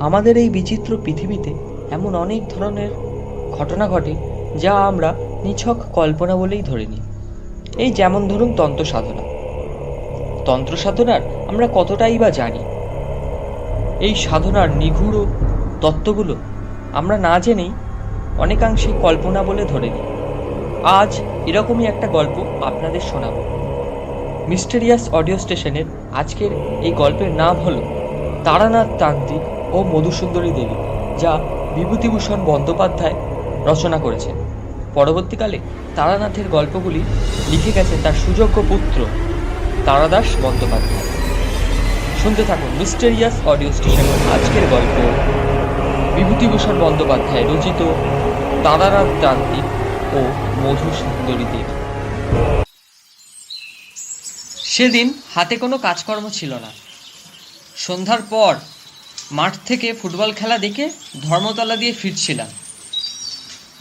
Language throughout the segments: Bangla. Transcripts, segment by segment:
আমাদের এই বিচিত্র পৃথিবীতে এমন অনেক ধরনের ঘটনা ঘটে যা আমরা নিছক কল্পনা বলেই ধরে নিই। এই যেমন ধরুন তন্ত্র সাধনা। তন্ত্র সাধনার আমরা কতটাই বা জানি? এই সাধনার নিগূঢ় তত্ত্বগুলো আমরা না জেনেই অনেকাংশে কল্পনা বলে ধরে নিই। আজ এরকমই একটা গল্প আপনাদের শোনাবো। মিস্টেরিয়াস অডিও স্টেশনের আজকের এই গল্পের নাম হলো তারানাথ তান্ত্রিক ও মধুসুন্দরী দেবী, যা বিভূতিভূষণ বন্দ্যোপাধ্যায় রচনা করেছেন। পরবর্তীকালে তারানাথের গল্পগুলি লিখে গেছেন তার সুযোগ্য পুত্র তারাদাস বন্দ্যোপাধ্যায়। শুনতে থাকুন মিস্টেরিয়াস অডিও স্টেশনের আজকের গল্প, বিভূতিভূষণ বন্দ্যোপাধ্যায় রচিত তারানাথ তান্ত্রিক ও মধুসুন্দরী দেবী। সেদিন হাতে কোনো কাজকর্ম ছিল না। সন্ধ্যার পর মাঠ থেকে ফুটবল খেলা দেখে ধর্মতলা দিয়ে ফিরছিলাম।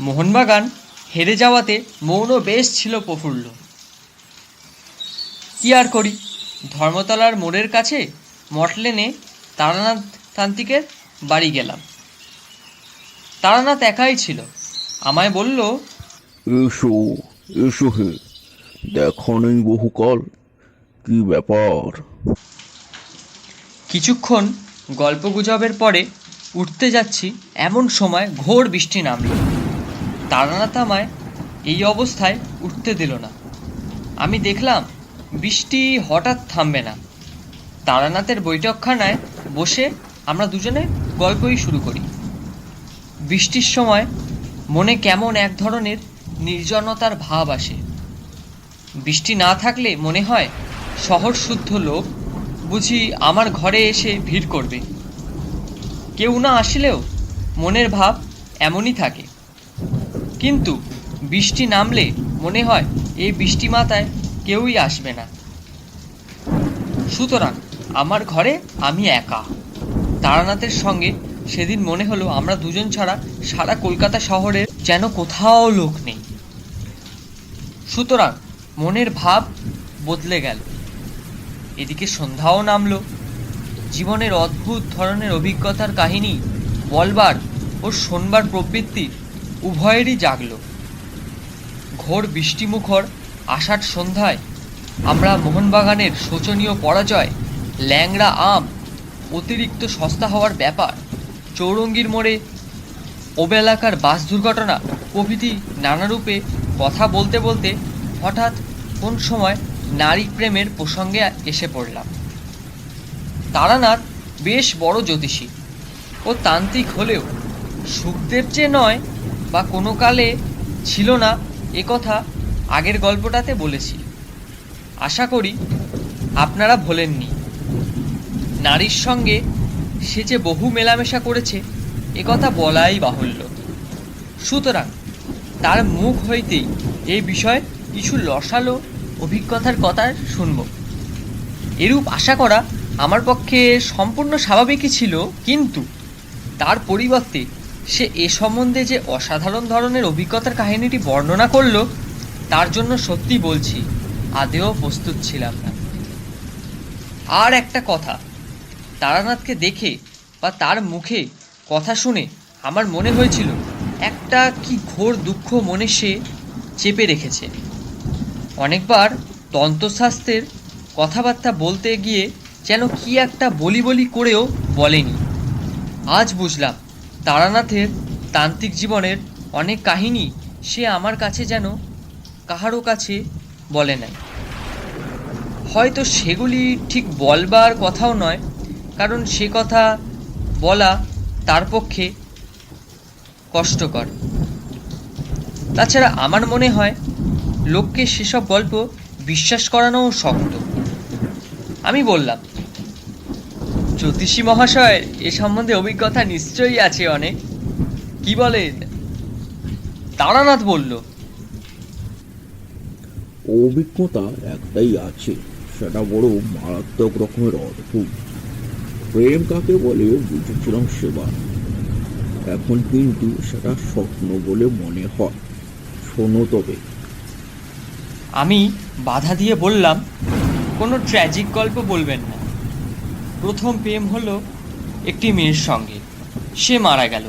মোহনবাগান হেরে যাওয়াতে মনও বেশ ছিল প্রফুল্ল। কি আর করি, ধর্মতলার মোড়ের কাছে মটলেনে তারানাথ তান্ত্রিকের বাড়ি গেলাম। তারানাথ একাই ছিল। আমায় বলল, এসো এসো হে, দেখো নেই বহুকাল, কি ব্যাপার? কিছুক্ষণ গল্পগুজবের পরে উঠতে যাচ্ছি, এমন সময় ঘোর বৃষ্টি নামল। তারানাথ আমায় এই অবস্থায় উঠতে দিল না। আমি দেখলাম বৃষ্টি হঠাৎ থামবে না। তারানাথের বৈঠকখানায় বসে আমরা দুজনে গল্পই শুরু করি। বৃষ্টির সময় মনে কেমন এক ধরনের নির্জনতার ভাব আসে। বৃষ্টি না থাকলে মনে হয় শহর শুদ্ধ লোক বুঝি আমার ঘরে এসে ভিড় করবে। কেউ না আসলেও মনের ভাব এমনই থাকে। কিন্তু বৃষ্টি নামলে মনে হয় এই বৃষ্টি মাথায় কেউই আসবে না। সুতরাং আমার ঘরে আমি একা। তারানাথের সঙ্গে সেদিন মনে হলো আমরা দুজন ছাড়া সারা কলকাতা শহরের যেন কোথাও লোক নেই। সুতরাং মনের ভাব বদলে গেল। এদিকে সন্ধ্যাও নামলো। জীবনের অদ্ভুত ধরনের অভিজ্ঞতার কাহিনী বলবার ও শোনবার প্রবৃত্তি উভয়েরই জাগল। ঘোর বৃষ্টিমুখর আষাঢ় সন্ধ্যায় আমরা মোহনবাগানের শোচনীয় পরাজয়, ল্যাংড়া আম অতিরিক্ত সস্তা হওয়ার ব্যাপার, চৌরঙ্গীর মোড়ে ওবেলাকার বাস দুর্ঘটনা প্রভৃতি নানারূপে কথা বলতে বলতে হঠাৎ কোন সময় নারী প্রেমের প্রসঙ্গে এসে পড়লাম। তারানাথ বেশ বড় জ্যোতিষী ও তান্ত্রিক হলেও সুখদেব যে নয় বা কোনো কালে ছিল না, এ কথা আগের গল্পটাতে বলেছি। আশা করি আপনারা ভোলেননি। নারীর সঙ্গে সে যে বহু মেলামেশা করেছে এ কথা বলাই বাহুল্য। সুতরাং তার মুখ হইতেই এই বিষয়ে কিছু রসালো অভিজ্ঞতার কথা শুনব। এরূপ আশা করা আমার পক্ষে সম্পূর্ণ স্বাভাবিকই ছিল, কিন্তু তার পরিবর্তে সে এ সম্বন্ধে যে অসাধারণ ধরনের অভিজ্ঞতার কাহিনীটি বর্ণনা করল, তার জন্য সত্যি বলছি আদেও প্রস্তুত ছিলাম না। আর একটা কথা, তারানাথকে দেখে বা তার মুখে কথা শুনে আমার মনে হয়েছিল একটা কি ঘোর দুঃখ মনে সে চেপে রেখেছে। অনেকবার তন্ত্রশাস্ত্রের কথাবার্তা বলতে গিয়ে যেন কি একটা বলি বলি করেও বলেনি। আজ বুঝলাম তারানাথের তান্ত্রিক জীবনের অনেক কাহিনী সে আমার কাছে যেন কাহারও কাছে বলে নাই। হয়তো সেগুলি ঠিক বলবার কথাও নয়, কারণ সে কথা বলা তার পক্ষে কষ্টকর। তাছাড়া আমার মনে হয় লোককে সেসব গল্প বিশ্বাস করানোও শক্ত। আমি বললাম, জ্যোতিষী মহাশয়ের এ সম্বন্ধে অভিজ্ঞতা নিশ্চয়ই আছে অনেক, কি বলেন? তারানাথ বলল, অভিজ্ঞতা একটাই আছে, সেটা বড় মারাত্মক রকমের অদ্ভুত। প্রেম কাকে বলে বুঝেছিলাম সেবার, এখন কিন্তু সেটা স্বপ্ন বলে মনে হয়। শোনো তবে। আমি বাধা দিয়ে বললাম, কোনো ট্র্যাজিক গল্প বলবেন না। প্রথম প্রেম হলো একটি মেয়ের সঙ্গে, সে মারা গেল।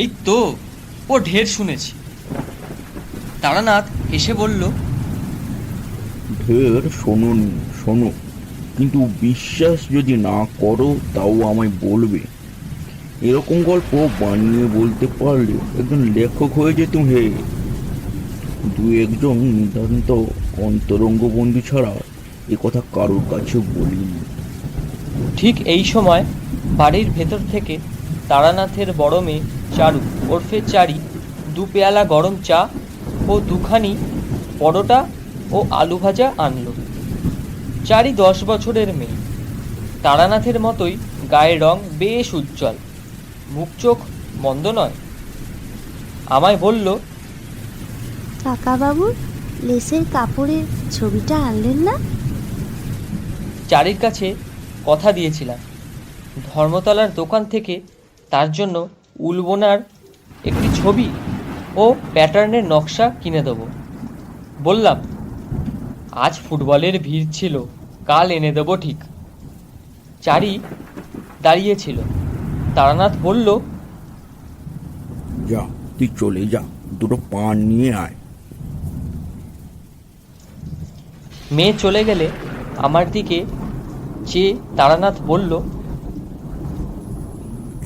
এই তো, ও ঢের শুনেছি। তারানাথ হেসে বলল, ঢের শোনোনি, শোনো, কিন্তু বিশ্বাস যদি না করো তাও আমায় বলবে। এরকম গল্প বানিয়ে বলতে পারলে একজন লেখক হয়ে যেতুম হে। দু একজন নিতান্ত অন্তরঙ্গ বন্ধু ছাড়া এ কথা কারোর কাছে বলিনি। ঠিক এই সময় বাড়ির ভেতর থেকে তারানাথের বড় মেয়ে চারু ওরফে চারি 2 পেয়ালা গরম চা ও 2খানি পরোটা ও আলু ভাজা আনলো। চারি 10 বছরের মেয়ে। তারানাথের মতোই গায়ের রং বেশ উজ্জ্বল, মুখ চোখ মন্দ নয়। আমায় বলল, কাকাবাবুর লেসের কাপড়ের ছবিটা আনলেন না? চারির কাছে কথা দিয়েছিলাম ধর্মতলার দোকান থেকে তার জন্য উল বোনার একটি ছবি ও প্যাটার্নের নকশা কিনে দেবো। বললাম, আজ ফুটবলের ভিড় ছিল, কাল এনে দেবো ঠিক। চারি দাঁড়িয়েছিল। তারানাথ বলল, যা, তুই চলে যা, দুটো পান নিয়ে আয়। মেয়ে চলে গেলে আমার দিকে চেয়ে তারানাথ বলল,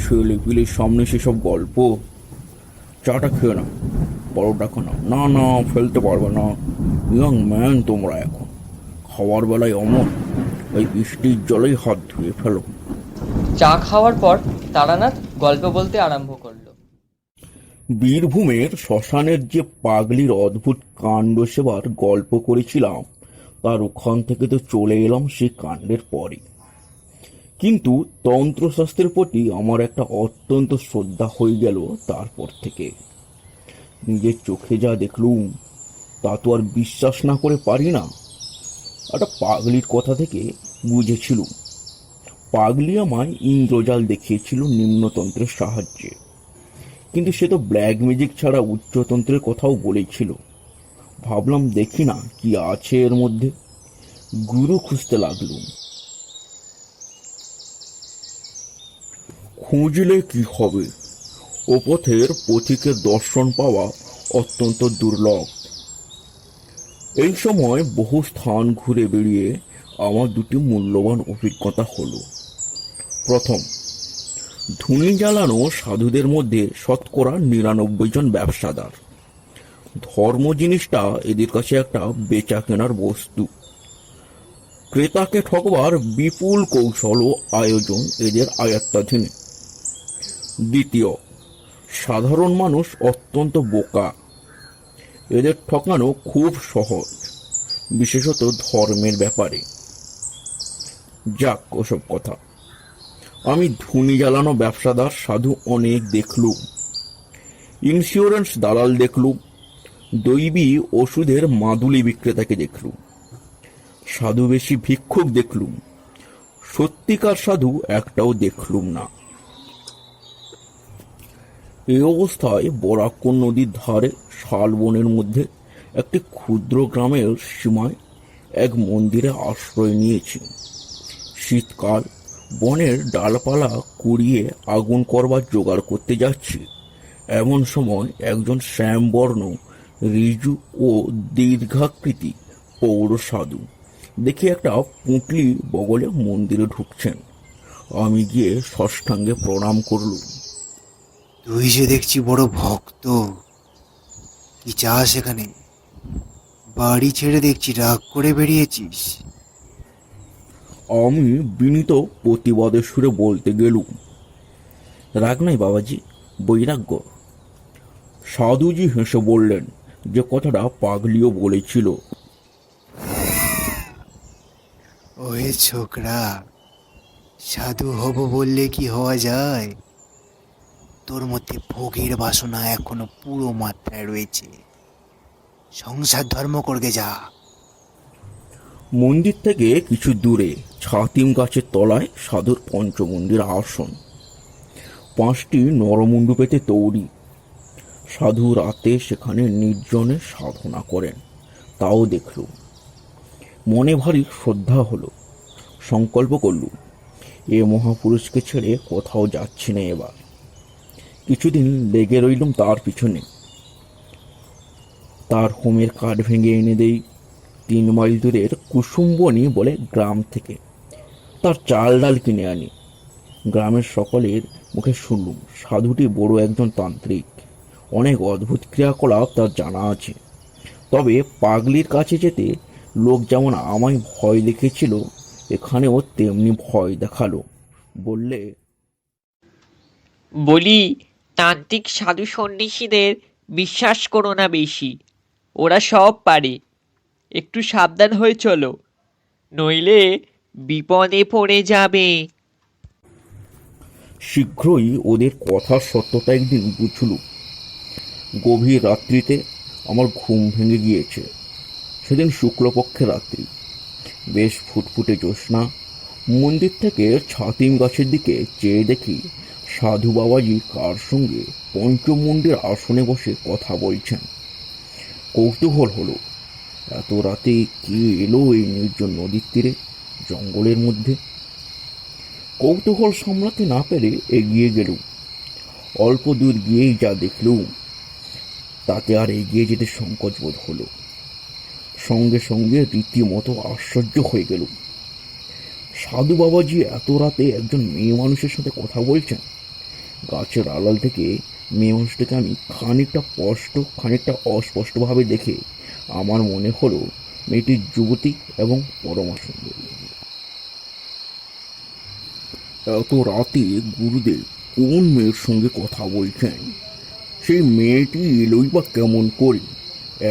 ছেলে পিলের সামনে সেসব গল্প। চাটা খেয়ে না, পরোটা খানা। না না, ফেলতে পারবে না, ইয়াং ম্যান তোমরা এখন। খাওয়ার বেলায় অমর, ওই বৃষ্টির জলেই হাত ধুয়ে ফেলো। চা খাওয়ার পর তারানাথ গল্প বলতে আরম্ভ করলো। বীরভূমের শ্মশানের যে পাগলির অদ্ভুত কাণ্ড সেবার গল্প করেছিলাম, তার ওখান থেকে তো চলে এলাম সেই কাণ্ডের পরে। কিন্তু তন্ত্রশাস্ত্রের প্রতি আমার একটা অত্যন্ত শ্রদ্ধা হয়ে গেল তারপর থেকে। নিজের চোখে যা দেখলুম তা তো আর বিশ্বাস না করে পারি না। একটা পাগলির কথা থেকে বুঝেছিলুম। পাগলি আমায় ইন্দ্রজাল দেখিয়েছিল নিম্নতন্ত্রের সাহায্যে, কিন্তু সে তো ব্ল্যাক ম্যাজিক ছাড়া উচ্চতন্ত্রের কথাও বলেছিল। ভাবলাম দেখি না কি আছে এর মধ্যে। গুরু খুঁজতে লাগলুম। খুঁজলে কি হবে, ও পথের পথিকের দর্শন পাওয়া অত্যন্ত দুর্লভ। এই সময় বহু স্থান ঘুরে বেরিয়ে আমার দুটি মূল্যবান অভিজ্ঞতা হলো। প্রথম, ধুনি জ্বালানো সাধুদের মধ্যে শতকরা 99 জন ব্যবসাদার। ধর্ম জিনিসটা এদের কাছে একটা বেচা কেনার বস্তু। ক্রেতাকে ঠকবার বিপুল কৌশল ও আয়োজন এদের আয়ত্তাধীনে। দ্বিতীয়, সাধারণ মানুষ অত্যন্ত বোকা। এদের ঠকানো খুব সহজ, বিশেষত ধর্মের ব্যাপারে। যাক, ওসব কথা। আমি ধুনি জ্বালানো ব্যবসাদার সাধু অনেক দেখলুম, ইন্স্যুরেন্স দালাল দেখলুম, দৈবী ওষুধের মাদুলি বিক্রেতাকে দেখলুম, সাধু বেশি ভিক্ষুক দেখলুম। সত্যিকার সাধু একটাও দেখলুম না। এই অবস্থায় বরাকর নদীর ধারে শালবনের মধ্যে একটি ক্ষুদ্র গ্রামের সীমায় এক মন্দিরে আশ্রয় নিয়েছি। শীতকাল, বনের ডালপালা কুড়িয়ে আগুন করবার জোগাড় করতে যাচ্ছি। এমন সময় একজন শ্যামবর্ণ, ঋজু ও দীর্ঘাকৃতি পৌর সাধু দেখি একটা পুঁটলি বগলে মন্দিরে ঢুকছেন। আমি গিয়ে ষষ্ঠাঙ্গে প্রণাম করলুম। তুই যে দেখছি বড় ভক্ত, কি চাস এখানে? বাড়ি ছেড়ে দেখছি রাগ করে বেরিয়েছিস। আমি বিনীত প্রতিবাদের সুরে বলতে গেলুম, রাগ নাই বাবাজি, বৈরাগ্য। সাধুজি হেসে বললেন, যে কথাটা পাগলিও বলেছিল। ওহে ছোকরা, সাধু হব বললে কি হওয়া যায়? তোর মধ্যে ভোগের বাসনা এখনো পুরো মাত্রায় রয়েছে। সংসার ধর্ম করবে যা। মন্দির থেকে কিছু দূরে ছাতিম গাছের তলায় সাধুর পঞ্চমন্দির আসন। 5টি নরমুণ্ডু পেতে তৈরি। সাধু রাতে সেখানে নির্জনে সাধনা করেন, তাও দেখলুম। মনে ভারী শ্রদ্ধা হলো। সংকল্প করলুম, এ মহাপুরুষকে ছেড়ে কোথাও যাচ্ছি না এবার। কিছুদিন লেগে রইলাম তার পিছনে। তার হোমের কাঠ ভেঙে এনে দেই 3 মাইল দূরের কুসুমবনি বলে গ্রাম থেকে। তার চাল ডাল কিনে আনি। গ্রামের সকলের মুখে শুনলুম সাধুটি বড় একজন তান্ত্রিক। অনেক অদ্ভুত ক্রিয়াকলাপ তার জানা আছে। তবে পাগলির কাছে যেতে লোক যেমন আমায় ভয় দেখিয়েছিল, এখানেও তেমনি ভয় দেখালো। বললে, বলি, তান্ত্রিক সাধু সন্ন্যাসীদের বিশ্বাস করো না বেশি। ওরা সব পারে। একটু সাবধান হয়ে চলো, নইলে বিপদে পড়ে যাবে। শীঘ্রই ওদের কথার সত্যতা একদিন বুঝলুম। গভীর রাত্রিতে আমার ঘুম ভেঙে গিয়েছে। সেদিন শুক্লপক্ষের রাত্রি, বেশ ফুটফুটে জ্যোৎস্না। মন্দির থেকে ছাতিম গাছের দিকে চেয়ে দেখি সাধু বাবাজি কার সঙ্গে পঞ্চমুণ্ডের আসনে বসে কথা বলছেন। কৌতূহল হলো, এত রাতে কে এলো এই নির্জন নদীর তীরে, জঙ্গলের মধ্যে? কৌতূহল সামলাতে না পেরে এগিয়ে গেলুম। অল্প দূর গিয়েই যা দেখলুম, তাতে আর এগিয়ে যেতে সংকোচ বোধ হলো। সঙ্গে সঙ্গে রীতিমতো আশ্চর্য হয়ে গেলুম। সাধু বাবাজি এত রাতে একজন মেয়ে মানুষের সাথে কথা বলছেন। গাছের আড়াল থেকে মেয়ে মানুষটাকে আমি খানিকটা অস্পষ্টভাবে দেখে আমার মনে হলো মেয়েটি যুবতী এবং পরমা সুন্দরী। এত রাতে গুরুদেব কোন মেয়ের সঙ্গে কথা বলছেন? সেই মেয়েটি এলোই বা কেমন করে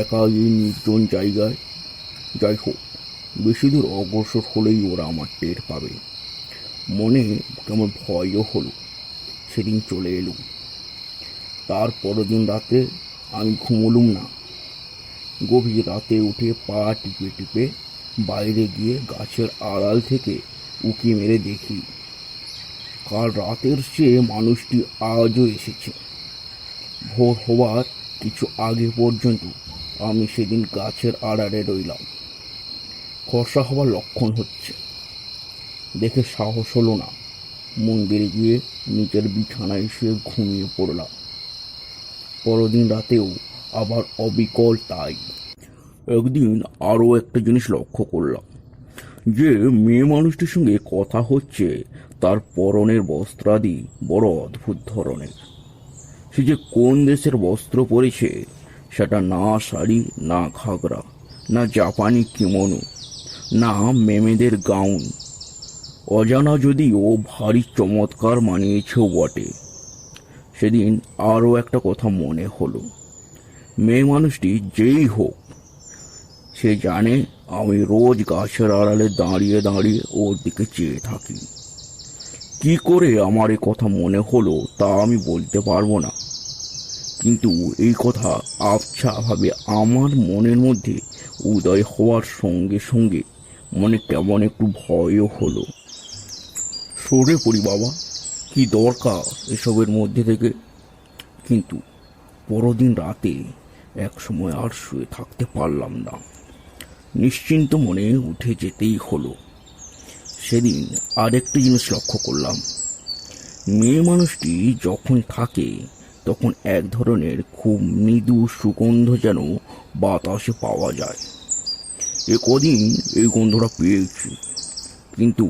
একা এই নির্জন জায়গায়? যাই হোক, বেশি দূর অগ্রসর হলেই ওরা আমার টের পাবে। মনে কেমন ভয়ও হলো। সেদিন চলে এলুম। তার পরের দিন রাতে আমি ঘুমলুম না। গভীর রাতে উঠে পা টিপে টিপে বাইরে গিয়ে গাছের আড়াল থেকে উঁকি মেরে দেখি, কাল রাতের চেয়ে মানুষটি আজও এসেছে। ভোর হবার কিছু আগে পর্যন্ত আমি সেদিন গাছের আড়ালে রইলাম। ফর্সা হবার লক্ষণ হচ্ছে দেখে সাহস হলো না। মন্দিরে গিয়ে নিজের বিছানায় শুয়ে ঘুমিয়ে পড়লাম। পরদিন রাতেও আবার অবিকল তাই। একদিন আরও একটা জিনিস লক্ষ্য করলাম, যে মেয়ে মানুষটির সঙ্গে কথা হচ্ছে তার পরনের বস্ত্রাদি বড় অদ্ভুত ধরনের। সে যে কোন দেশের বস্ত্র পরেছে, সেটা না শাড়ি, না ঘাগরা, না জাপানি কিমোনো, না মেমেদের গাউন। অজানা যদিও ভারী চমৎকার মানিয়েছেও বটে। সেদিন আরও একটা কথা মনে হলো, মেয়ে মানুষটি যেই হোক, সে জানে আমি রোজ গাছের আড়ালে দাঁড়িয়ে দাঁড়িয়ে ওর দিকে চেয়ে থাকি। কি করে আমার এ কথা মনে হলো তা আমি বলতে পারবো না, কিন্তু এই কথা আবছাভাবে আমার মনের মধ্যে উদয় হওয়ার সঙ্গে সঙ্গে মনে কেমন একটু ভয়ও হলো। সরে পড়ি বাবা, কি দরকার এসবের মধ্যে থেকে। কিন্তু পরদিন রাতে এক সময় আর শুয়ে থাকতে পারলাম না। নিশ্চিন্ত মনে উঠে যেতেই হলো। সেদিন আরেকটি জিনিস লক্ষ্য করলাম, মেয়ে মানুষটি যখন থাকে তখন এক ধরনের খুব মৃদু সুগন্ধ যেন বাতাসে পাওয়া যায়। এ কদিন এই গন্ধটা পেয়েছি, কিন্তু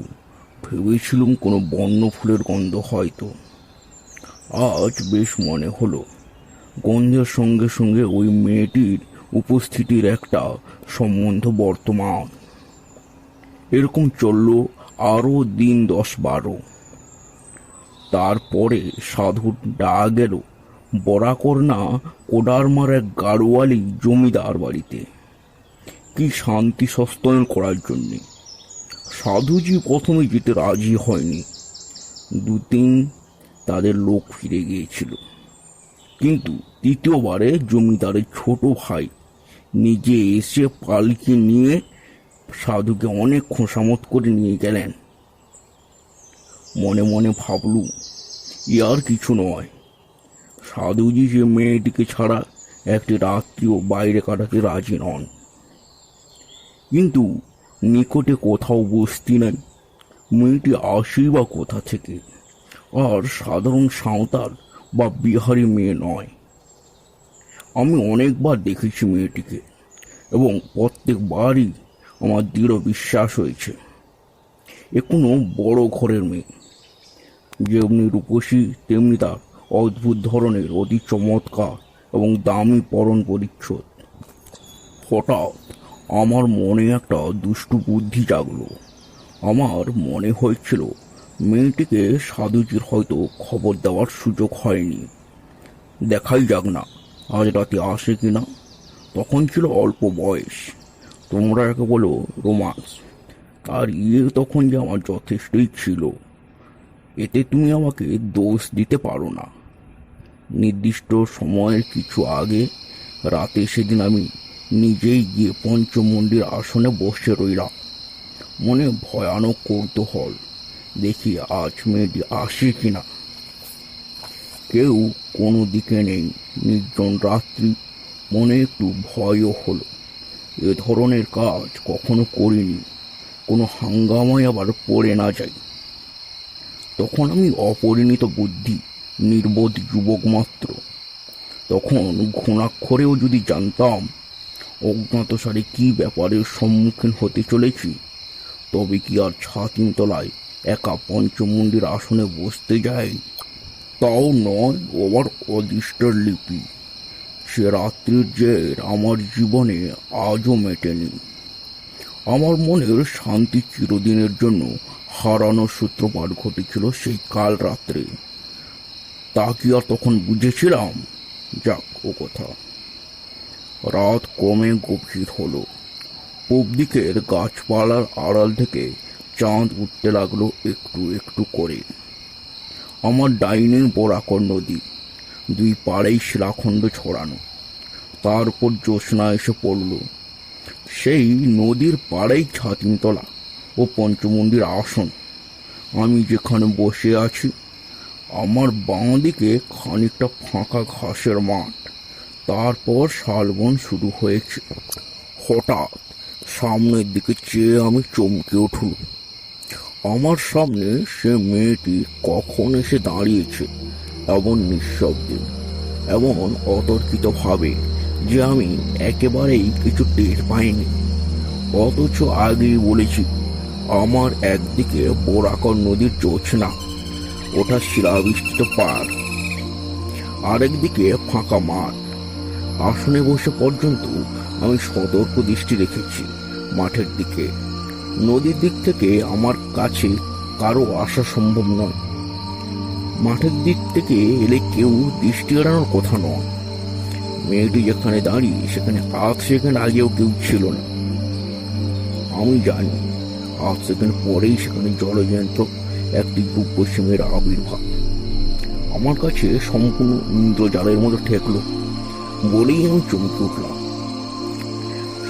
ভেবেছিলুম কোনো বন্য ফুলের গন্ধ হয়তো। আজ বেশ মনে হলো গন্ধের সঙ্গে সঙ্গে ওই মেয়েটির উপস্থিতির একটা সম্বন্ধ বর্তমান। এরকম চলল আরও দিন 10-12। তারপরে সাধুর ডাক গেল বরাকরনা কোডারমার এক গাড়োয়ালি জমিদার বাড়িতে, কি শান্তি সস্তয়ন করার জন্যে। সাধুজি প্রথমে যেতে রাজি হয়নি। 2-3 তাদের লোক ফিরে গিয়েছিল, কিন্তু তৃতীয়বারে জমিদারের ছোট ভাই নিজে এসে পালকি নিয়ে সাধুকে অনেক খোসামত করে নিয়ে গেলেন। মনে মনে ভাবলুম, আর কিছু নয়, সাধুজি যে মেয়েটিকে ছাড়া একটি রাত্রিও বাইরে কাটাতে রাজি নন। কিন্তু নিকটে কোথাও বস্তি নাই, মেয়েটি আসেই বা কোথা থেকে? আর সাধারণ সাঁওতাল বা বিহারি মেয়ে নয়। আমি অনেকবার দেখেছি মেয়েটিকে এবং প্রত্যেকবারই আমার দৃঢ় বিশ্বাস হয়েছে এ কোনো বড় ঘরের মেয়ে। যেমনি রূপসী তেমনি তার অদ্ভুত ধরনের অতি চমৎকার এবং দামি পরন পরিচ্ছদ। হঠাৎ আমার মনে একটা দুষ্টু বুদ্ধি জাগলো। আমার মনে হয়েছিল মেয়েটিকে সাধুজির হয়তো খবর দেওয়ার সুযোগ হয়নি। দেখাই যাক না আজ রাতে আসে কিনা। তখন ছিল অল্প বয়স, তোমরা একে বলো রোমান্স। আর তখন যে আমার যথেষ্টই ছিল, এতে তুমি আমাকে দোষ দিতে পারো না। নির্দিষ্ট সময়ের কিছু আগে রাতে সেদিন আমি নিজেই গিয়ে পঞ্চমন্ডির আসনে বসে রইলাম। মনে ভয়ানক কৌতূহল, দেখি আজ মেয়েটি আসে কিনা। কেউ কোনো দিকে নেই, নির্জন রাত্রি। মনে একটু ভয়ও হলো, এ ধরনের কাজ কখনো করিনি, কোনো হাঙ্গামায় আবার পড়ে না যাই। তখন আমি অপরিণত বুদ্ধি, নির্বোধ যুবক মাত্র। তখন ঘুণাক্ষরেও যদি জানতাম অজ্ঞাতসারে কি ব্যাপারের সম্মুখীন হতে চলেছি, তবে কি আর ছাতিম তলায় একা পঞ্চমন্ডির আসনে বসতে যাই? তাও নয় আমার অদৃষ্টের লিপি। সে রাত্রির জের আমার জীবনে আজও মেটেনি। আমার মনের শান্তি চিরদিনের জন্য হারানোর সূত্রপাত ঘটেছিল সেই কাল রাত্রে। তা কি আর তখন বুঝেছিলাম? যাক ও কথা। রাত ক্রমে গভীর হলো। পূব দিকের গাছপালার আড়াল থেকে চাঁদ উঠতে লাগলো একটু একটু করে। আমার ডাইনে বরাকর নদী, দুই পাড়েই শিলাখণ্ড ছড়ানো, তার উপর জ্যোৎস্না এসে পড়ল। সেই নদীর পাড়েই ছাতিমতলা ও পঞ্চমন্ডির আসন। আমি যেখানে বসে আছি, আমার বাঁ দিকে খানিকটা ফাঁকা ঘাসের মাঠ, তারপর শালবন শুরু হয়েছে। হঠাৎ সামনের দিকে চেয়ে আমি চমকে উঠল। আমার সামনে সে মেয়েটি কখন এসে দাঁড়িয়েছে, এমন নিঃশব্দে, এমন অতর্কিত ভাবে যে আমি একেবারেই কিছু টের পাইনি। অথচ আগেই বলেছি, আমার একদিকে বরাকর নদীর জ্যোৎস্না, ওটা শিলাবৃষ্টিত পার, আরেকদিকে ফাঁকা মাঠ। আসনে বসে পর্যন্ত আমি সতর্ক দৃষ্টি রেখেছি মাঠের দিকে। নদীর দিক থেকে আমার কাছে কারো আসা সম্ভব নয়। মাঠের দিক থেকে এলে কেউ দৃষ্টি এড়ানোর কথা নয়। মেয়েটি যেখানে দাঁড়িয়ে সেখানে আধ সেকেন্ড আগেও কেউ ছিল না। আমি জানি আধ সেকেন্ড পরেই সেখানে জলযন্ত্র একটি রূপসীমের আবির্ভাব আমার কাছে সম্পূর্ণ ইন্দ্রজালের মতো ঠেকলো বলেই আমি চমকে উঠলাম।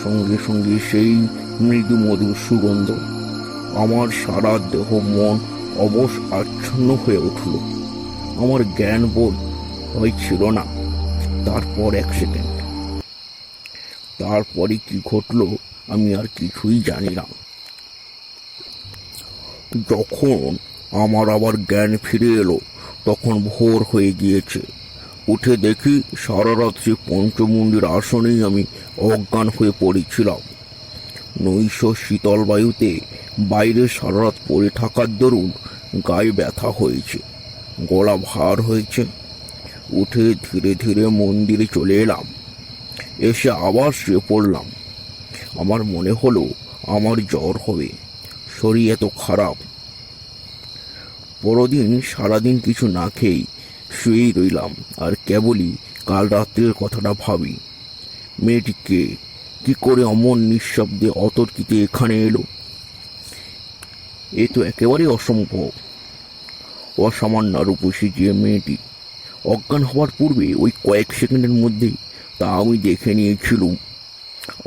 সঙ্গে সঙ্গে সেই মৃদু মধুর সুগন্ধ, আমার সারা দেহ মন অবশ আচ্ছন্ন হয়ে উঠল। আমার জ্ঞান বোধ হয়েছিল না। তারপর এক সেকেন্ড, তারপরে কি ঘটলো আমি আর কিছুই জানি না। যখন আমার আবার জ্ঞান ফিরে এলো, তখন ভোর হয়ে গিয়েছে। উঠে দেখি সারা রাত্রি পঞ্চমন্ডির আসনেই আমি অজ্ঞান হয়ে পড়েছিলাম। নৈশ শীতল বায়ুতে বাইরে সারা রাত পড়ে থাকার দরুন গায়ে ব্যথা হয়েছে, গলা ভার হয়েছে। উঠে ধীরে ধীরে মন্দিরে চলে এলাম। এসে আবার শুয়ে পড়লাম। আমার মনে হলো আমার জ্বর হবে, শরীর এত খারাপ। পরদিন সারাদিন কিছু না খেয়েই শুয়েই রইলাম, আর কেবলই কাল রাত্রের কথাটা ভাবি। মেয়েটি কে, কি করে অমন নিঃশব্দে অতর্কিতে এখানে এলো? এ তো একেবারে অসম্ভব। অসামান্য রূপসী যে মেয়েটি অজ্ঞান হওয়ার পূর্বে ওই কয়েক সেকেন্ডের মধ্যেই তা আমি দেখে নিয়েছিলুম।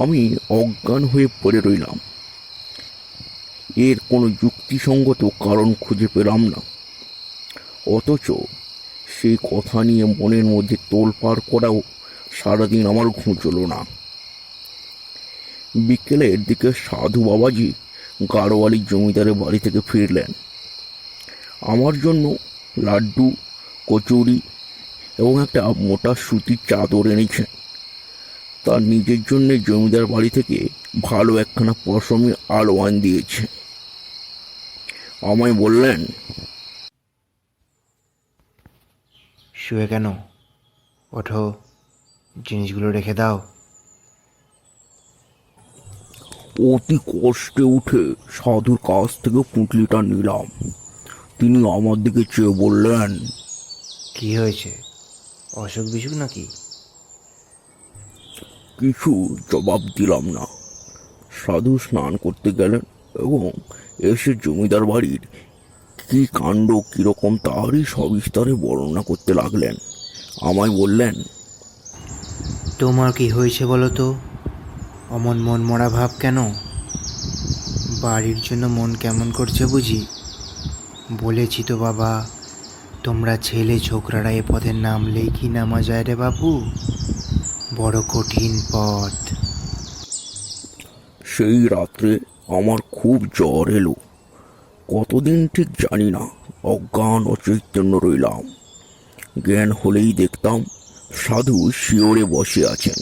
আমি অজ্ঞান হয়ে পড়ে রইলাম। এর কোনো যুক্তিসঙ্গত কারণ খুঁজে পেলাম না। অথচ সেই কথা নিয়ে মনের মধ্যে তোলপাড় করাও সারাদিন আমার ঘুঁচল না। বিকেলের দিকে সাধু বাবাজি গাড়োয়ালি জমিদারের বাড়ি থেকে ফিরলেন। আমার জন্য লাড্ডু, কচুরি এবং একটা মোটা সুতির চাদর এনেছেন। তার নিজের জন্য জমিদার বাড়ি থেকে ভালো একখানা পশমি আলোয়ান দিয়েছে। আমায় বললেন, শুয়ে কেন? ওঠো, জিনিসগুলো রেখে দাও। অতি কষ্টে উঠে সাধুর কাছ থেকে পুঁটলিটা নিলাম। তিনি আমার দিকে চেয়ে বললেন, কি হয়েছে? অসুখ বিসুখ নাকি? কিছু জবাব দিলাম না। সাধু স্নান করতে গেলেন এবং এসে জমিদার বাড়ির কি কাণ্ড কিরকম তারই সবিস্তারে বর্ণনা করতে লাগলেন। আমায় বললেন, তোমার কি হয়েছে বলো তো? অমন মন মরা ভাব কেন? বাড়ির জন্য মন কেমন করছে বুঝি? বলেছি তো বাবা, তোমরা ছেলে ছোকরারা এ পথে নামলেই কি নামা যায় রে বাবু? বড় কঠিন পথ। সেই রাত্রে আমার খুব জ্বর এলো। কতদিন ঠিক জানি না, অজ্ঞান অচৈতন্য রইলাম। জ্ঞান হলেই দেখতাম সাধু শিওরে বসে আছেন।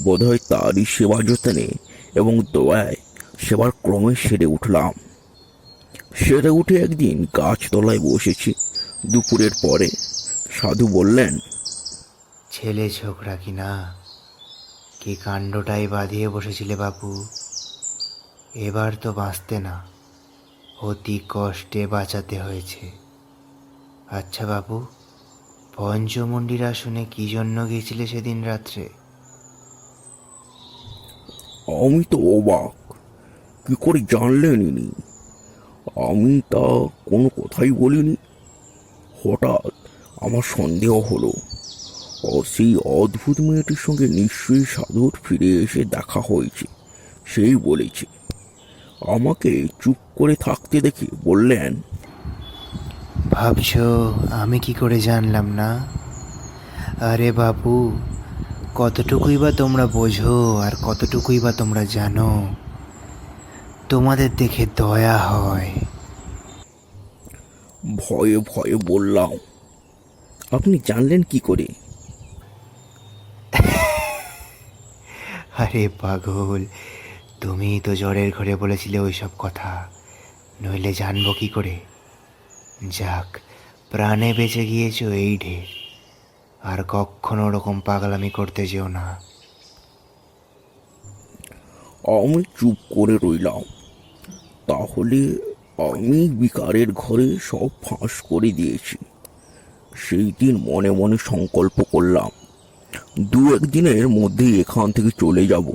বোধহয় তারই সেবা যত্নে এবং দোয়ায় সেবার ক্রমে সেরে উঠলাম। সেরে উঠে একদিন গাছতলায় বসেছি দুপুরের পরে। সাধু বললেন, ছেলে ছোকরা কি না, কি কাণ্ডটাই বাঁধিয়ে বসেছিলে বাপু। এবার তো বাঁচতে না, অতি কষ্টে বাঁচাতে হয়েছে। আচ্ছা বাবু, পঞ্চমুণ্ডির আসনে কি জন্য গিয়েছিলে সেদিন রাত্রে? আমি তো অবাক, কি করে জানলেন ইনি? আমি তা কোনো কথাই বলিনি। হঠাৎ আমার সন্দেহ হলো, সেই অদ্ভুত মেয়েটির সঙ্গে নিশ্চয়ই সাধুর ফিরে এসে দেখা হয়েছে। সেই বলেছে। আমাকে চুপ করে থাকতে দেখে বললেন, ভাবছো আমি কি করে জানলাম না? আরে বাবু, কতটুকুই বা তোমরা বোঝো আর কতটুকুই বা তোমরা জানো? তোমাদের দেখে দয়া হয়। ভয়ে ভয়ে বললাম, আপনি জানলেন কি করে? আরে পাগল, তুমি তো জ্বরের ঘরে বলেছিলে ওই সব কথা, নইলে জানবো কি করে? যাক, প্রাণে বেঁচে গিয়েছো এই ঢের। আর কখনো ওরকম পাগলামি করতে যেও না। আমি চুপ করে রইলাম। তাহলে আমি বিকারের ঘরে সব ফাঁস করে দিয়েছি। সেই দিন মনে মনে সংকল্প করলাম, দু একদিনের মধ্যেই এখান থেকে চলে যাব,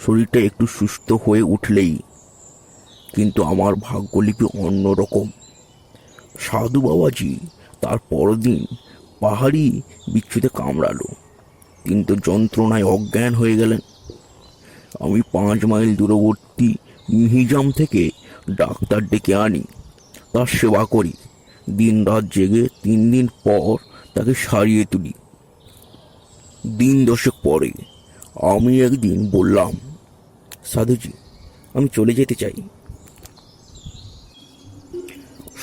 শরীরটা একটু সুস্থ হয়ে উঠলেই। কিন্তু আমার ভাগ্যলিপি অন্যরকম। সাধু বাবাজি তার পরদিন পাহাড়ি বিচ্ছুতে কামড়ালো, কিন্তু যন্ত্রণায় অজ্ঞান হয়ে গেলেন। আমি 5 মাইল দূরবর্তী মিহিজাম থেকে ডাক্তার ডেকে আনি, তার সেবা করি। দিন রাত জেগে 3 দিন পর তাকে সারিয়ে তুলি। দিন 10 পরে আমি একদিন বললাম, সাধুজি, আমি চলে যেতে চাই।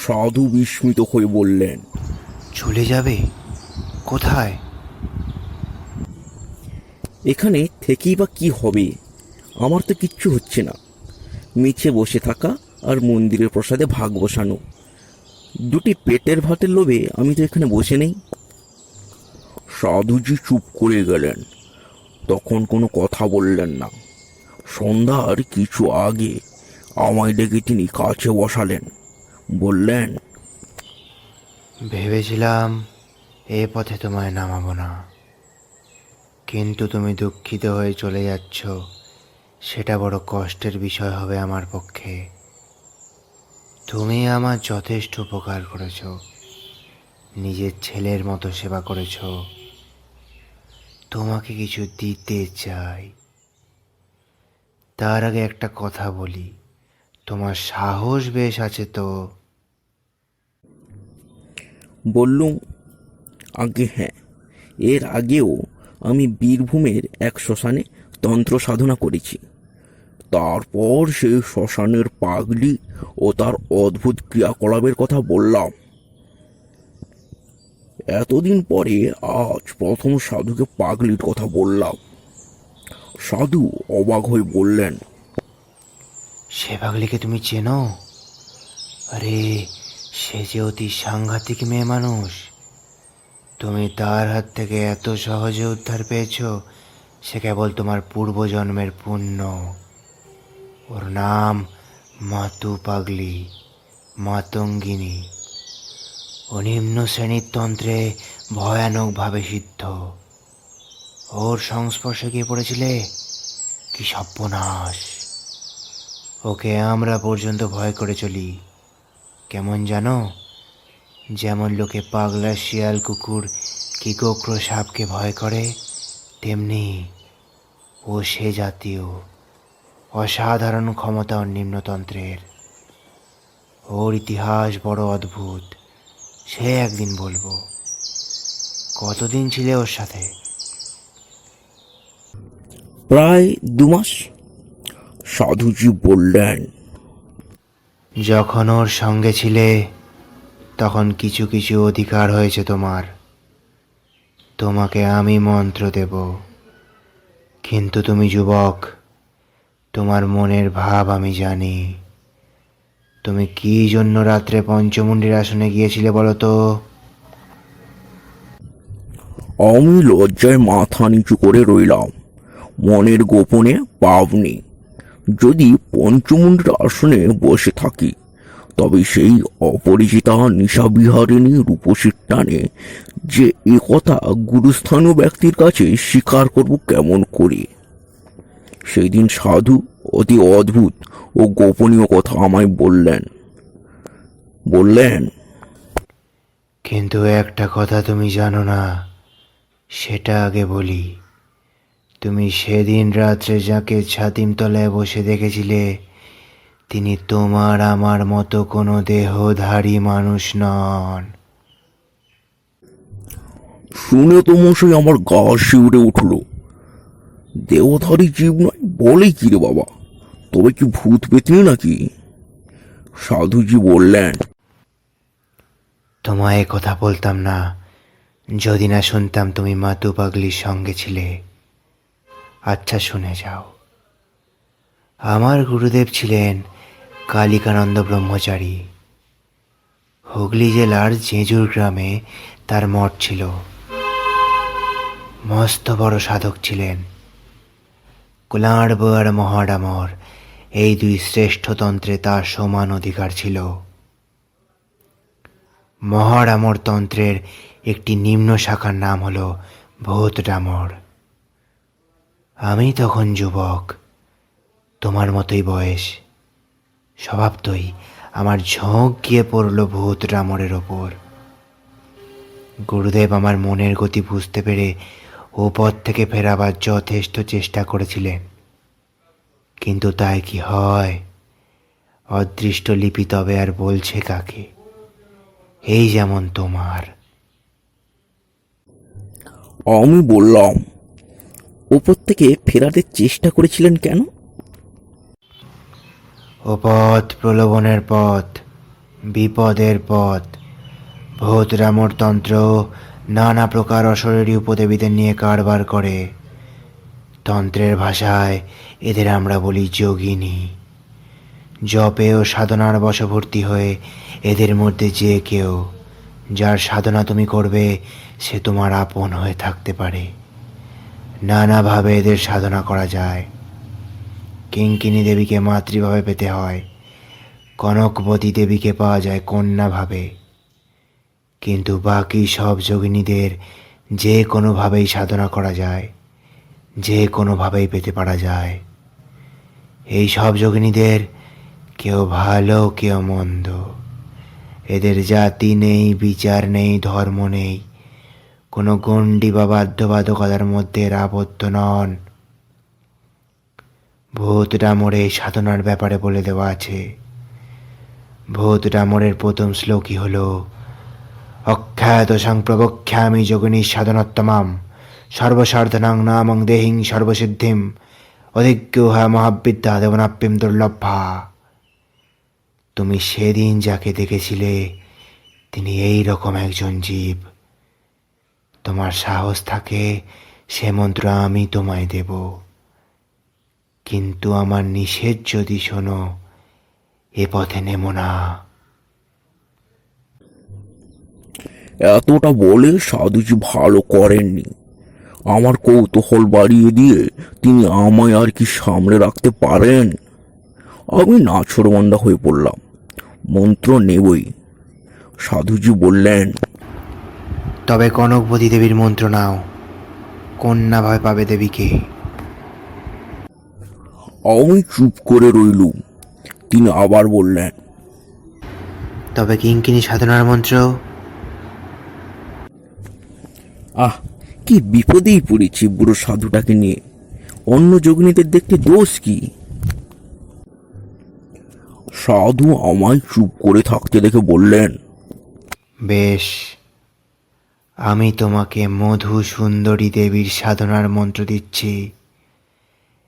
সাধু বিস্মিত হয়ে বললেন, চলে যাবে? কোথায়? এখানে থেকেই বা কি হবে? আমার তো কিচ্ছু হচ্ছে না। মিছে বসে থাকা আর মন্দিরের প্রসাদে ভাগ বসানো, দুটি পেটের ভাতের লোভে আমি তো এখানে বসে নেই। সাধুজি চুপ করে গেলেন, তখন কোনো কথা বললেন না। সন্ধ্যার কিছু আগে আমায় ডেকে তিনি কাছে বসালেন, বললেন, ভেবেছিলাম এ পথে তোমায় নামাবো না, কিন্তু তুমি দুঃখিত হয়ে চলে যাচ্ছ, সেটা বড় কষ্টের বিষয় হবে আমার পক্ষে। তুমি আমার যথেষ্ট উপকার করেছ, নিজের ছেলের মতো সেবা করেছ। তোমাকে কিছু দিতে চাই। তার আগে একটা কথা বলি, তোমার সাহস বেশ আছে তো? বললুম, আগে হ্যাঁ, এর আগেও আমি বীরভূমের এক শ্মশানে তন্ত্র সাধনা করেছি। তারপর সেই শ্মশানের পাগলি ও তার অদ্ভুত ক্রিয়াকলাপের কথা বললাম। এতদিন পরে আজ প্রথম সাধুকে পাগলির কথা বললাম। সাধু অবাক হয়ে বললেন, সে পাগলিকে তুমি চেনো? আরে, সে যে অতি সাংঘাতিক মেয়ে মানুষ। তুমি তার হাত থেকে এত সহজে উদ্ধার পেয়েছো, সে কেবল তোমার পূর্বজন্মের পুণ্য। ওর নাম মাতু পাগলি, মাতঙ্গিনী। ও নিম্ন শ্রেণীর তন্ত্রে ভয়ানকভাবে সিদ্ধ। ওর সংস্পর্শে গিয়ে পড়েছিলে, কি সর্বনাশ! ওকে আমরা পর্যন্ত ভয় করে চলি। কেমন জানো? যেমন লোকে পাগলা শিয়াল, কুকুর কি গোখরো সাপকে ভয় করে, তেমনি ও সে জাতীয়। অসাধারণ ক্ষমতা ওর নিম্নতন্ত্রের। ওর ইতিহাস বড় অদ্ভুত, সে একদিন বলবো। কতদিন ছিলে ওর সাথে? প্রায় 2 মাস। সাধুজি বললেন, যখন ওর সঙ্গে ছিলে তখন কিছু কিছু অধিকার হয়েছে তোমার। তোমাকে আমি মন্ত্র দেব, কিন্তু তুমি যুবক, তোমার মনের ভাব আমি জানি। তুমি কি জন্য রাত্রে পঞ্চমুণ্ডির আসনে গিয়েছিলে বলো তো? আমি লজ্জায় মাথা নিচু করে রইলাম। মনের গোপনে পাবনি। যদি পঞ্চমুণ্ডের আসনে বসে থাকি, তবে সেই অপরিচিতা নিশাবিহারিণী রূপসীর টানে যে একথা গুরুস্থানীয় ব্যক্তির কাছে স্বীকার করব কেমন করে? সেই দিন সাধু অতি অদ্ভুত ও গোপনীয় কথা আমায় বললেন, কিন্তু একটা কথা তুমি জানো না, সেটা আগে বলি। তুমি সেদিন রাত্রে যাকে ছাতিমতলায় বসে দেখেছিলে, তিনি তোমার আমার মতো কোনো দেহধারী মানুষ নন। শুনে তো মশাই আমার গা শিউরে উঠল। দেহধারী জীব নয় বলে কি রে বাবা? তবে কি ভূত পেতনি নাকি? সাধুজি বললেন, তোমায় এ কথা বলতাম না যদি না শুনতাম তুমি মাতু পাগলির সঙ্গে ছিলে। আচ্ছা, শুনে যাও। আমার গুরুদেব ছিলেন কালিকানন্দ ব্রহ্মচারী। হুগলি জেলার জেজুর গ্রামে তার মঠ ছিল। মস্ত বড় সাধক ছিলেন। কুলাঁড়ব আর মহাডামর, এই 2 শ্রেষ্ঠ তন্ত্রে তার সমান অধিকার ছিল। মহাডামর তন্ত্রের একটি নিম্ন শাখার নাম হলো ভূতডামর। আমি তখন যুবক, তোমার মতোই বয়স। স্বভাবতই আমার ঝোঁক গিয়ে পড়ল ভূতডামরের ওপর। গুরুদেব আমার মনের গতি বুঝতে পেরে ও পথ থেকে ফেরাবার যথেষ্ট চেষ্টা করেছিলেন, কিন্তু তাই কি হয়? অদৃষ্ট লিপি তবে আর বলছে কাকে? এই যেমন তোমার। আমি বললাম, ওপর থেকে ফেরাতে চেষ্টা করেছিলেন কেন? ও পথ প্রলোভনের পথ, বিপদের পথ। ভূতরামর তন্ত্র নানা প্রকার অশরীরী উপদেবীদের নিয়ে কারবার করে। তন্ত্রের ভাষায় এদের আমরা বলি যোগিনী। জপে ও সাধনার বশবর্তী হয়ে এদের মধ্যে যে কেউ, যার সাধনা তুমি করবে, সে তোমার আপন হয়ে থাকতে পারে। নানাভাবে এদের সাধনা করা যায়। কিঙ্কিনী দেবীকে মাতৃভাবে পেতে হয়, কনকবতী দেবীকে পাওয়া যায় কন্যাভাবে, কিন্তু বাকি সব যোগিনীদের যে কোনোভাবেই সাধনা করা যায়, যে কোনোভাবেই পেতে পারা যায়। এই সব যোগিনীদের কেউ ভালো, কেউ মন্দ। এদের জাতি নেই, বিচার নেই, ধর্ম নেই। কোনো গণ্ডি বা বাধ্যবাধকতার মধ্যে এরা আবদ্ধ নন। ভূতডামরে এই সাধনার ব্যাপারে বলে দেওয়া আছে। ভূতডামরের প্রথম শ্লোকই হল, অখ্যাত সংপ্রবখ্যামি যোগিনী সাধনোত্তমাম সর্বসার্ধনাং নামং দেহিং সর্বসিদ্ধিম অধিজ্ঞহা মহাবিদ্যা দেবনাপ্যিম দুর্লভা। তুমি সেদিন যাকে দেখেছিলে, তিনি এই রকম একজন জীব। তোমার সাহস থাকে সে মন্ত্র আমি তোমায় দেব, কিন্তু আমার নিষেধ যদি শোনো এ পথে নেমো না। এতটা বলে সাধুজি ভালো করেননি। আমার কৌতূহল বাড়িয়ে দিয়ে তিনি আমায় আর কি সামলে রাখতে পারেন? আমি নাছোড়বান্দা হয়ে পড়লাম। মন্ত্র নেবই। সাধুজি বললেন, তবে কনকবতী দেবীর মন্ত্র নাও, কন্যা ভয় পাবে দেবীকে। আমি চুপ করে রইলুম। তিনি আবার বললেন, তবে কিঙ্কিনী সাধনার মন্ত্র? আহ, কি বিপদেই পড়েছি বুড়ো সাধুটাকে নিয়ে। অন্য যোগিনীদের দেখতে দোষ কি? সাধু আমায় চুপ করে থাকতে দেখে বললেন, বেশ, আমি তোমাকে মধু সুন্দরী দেবীর সাধনার মন্ত্র দিচ্ছি।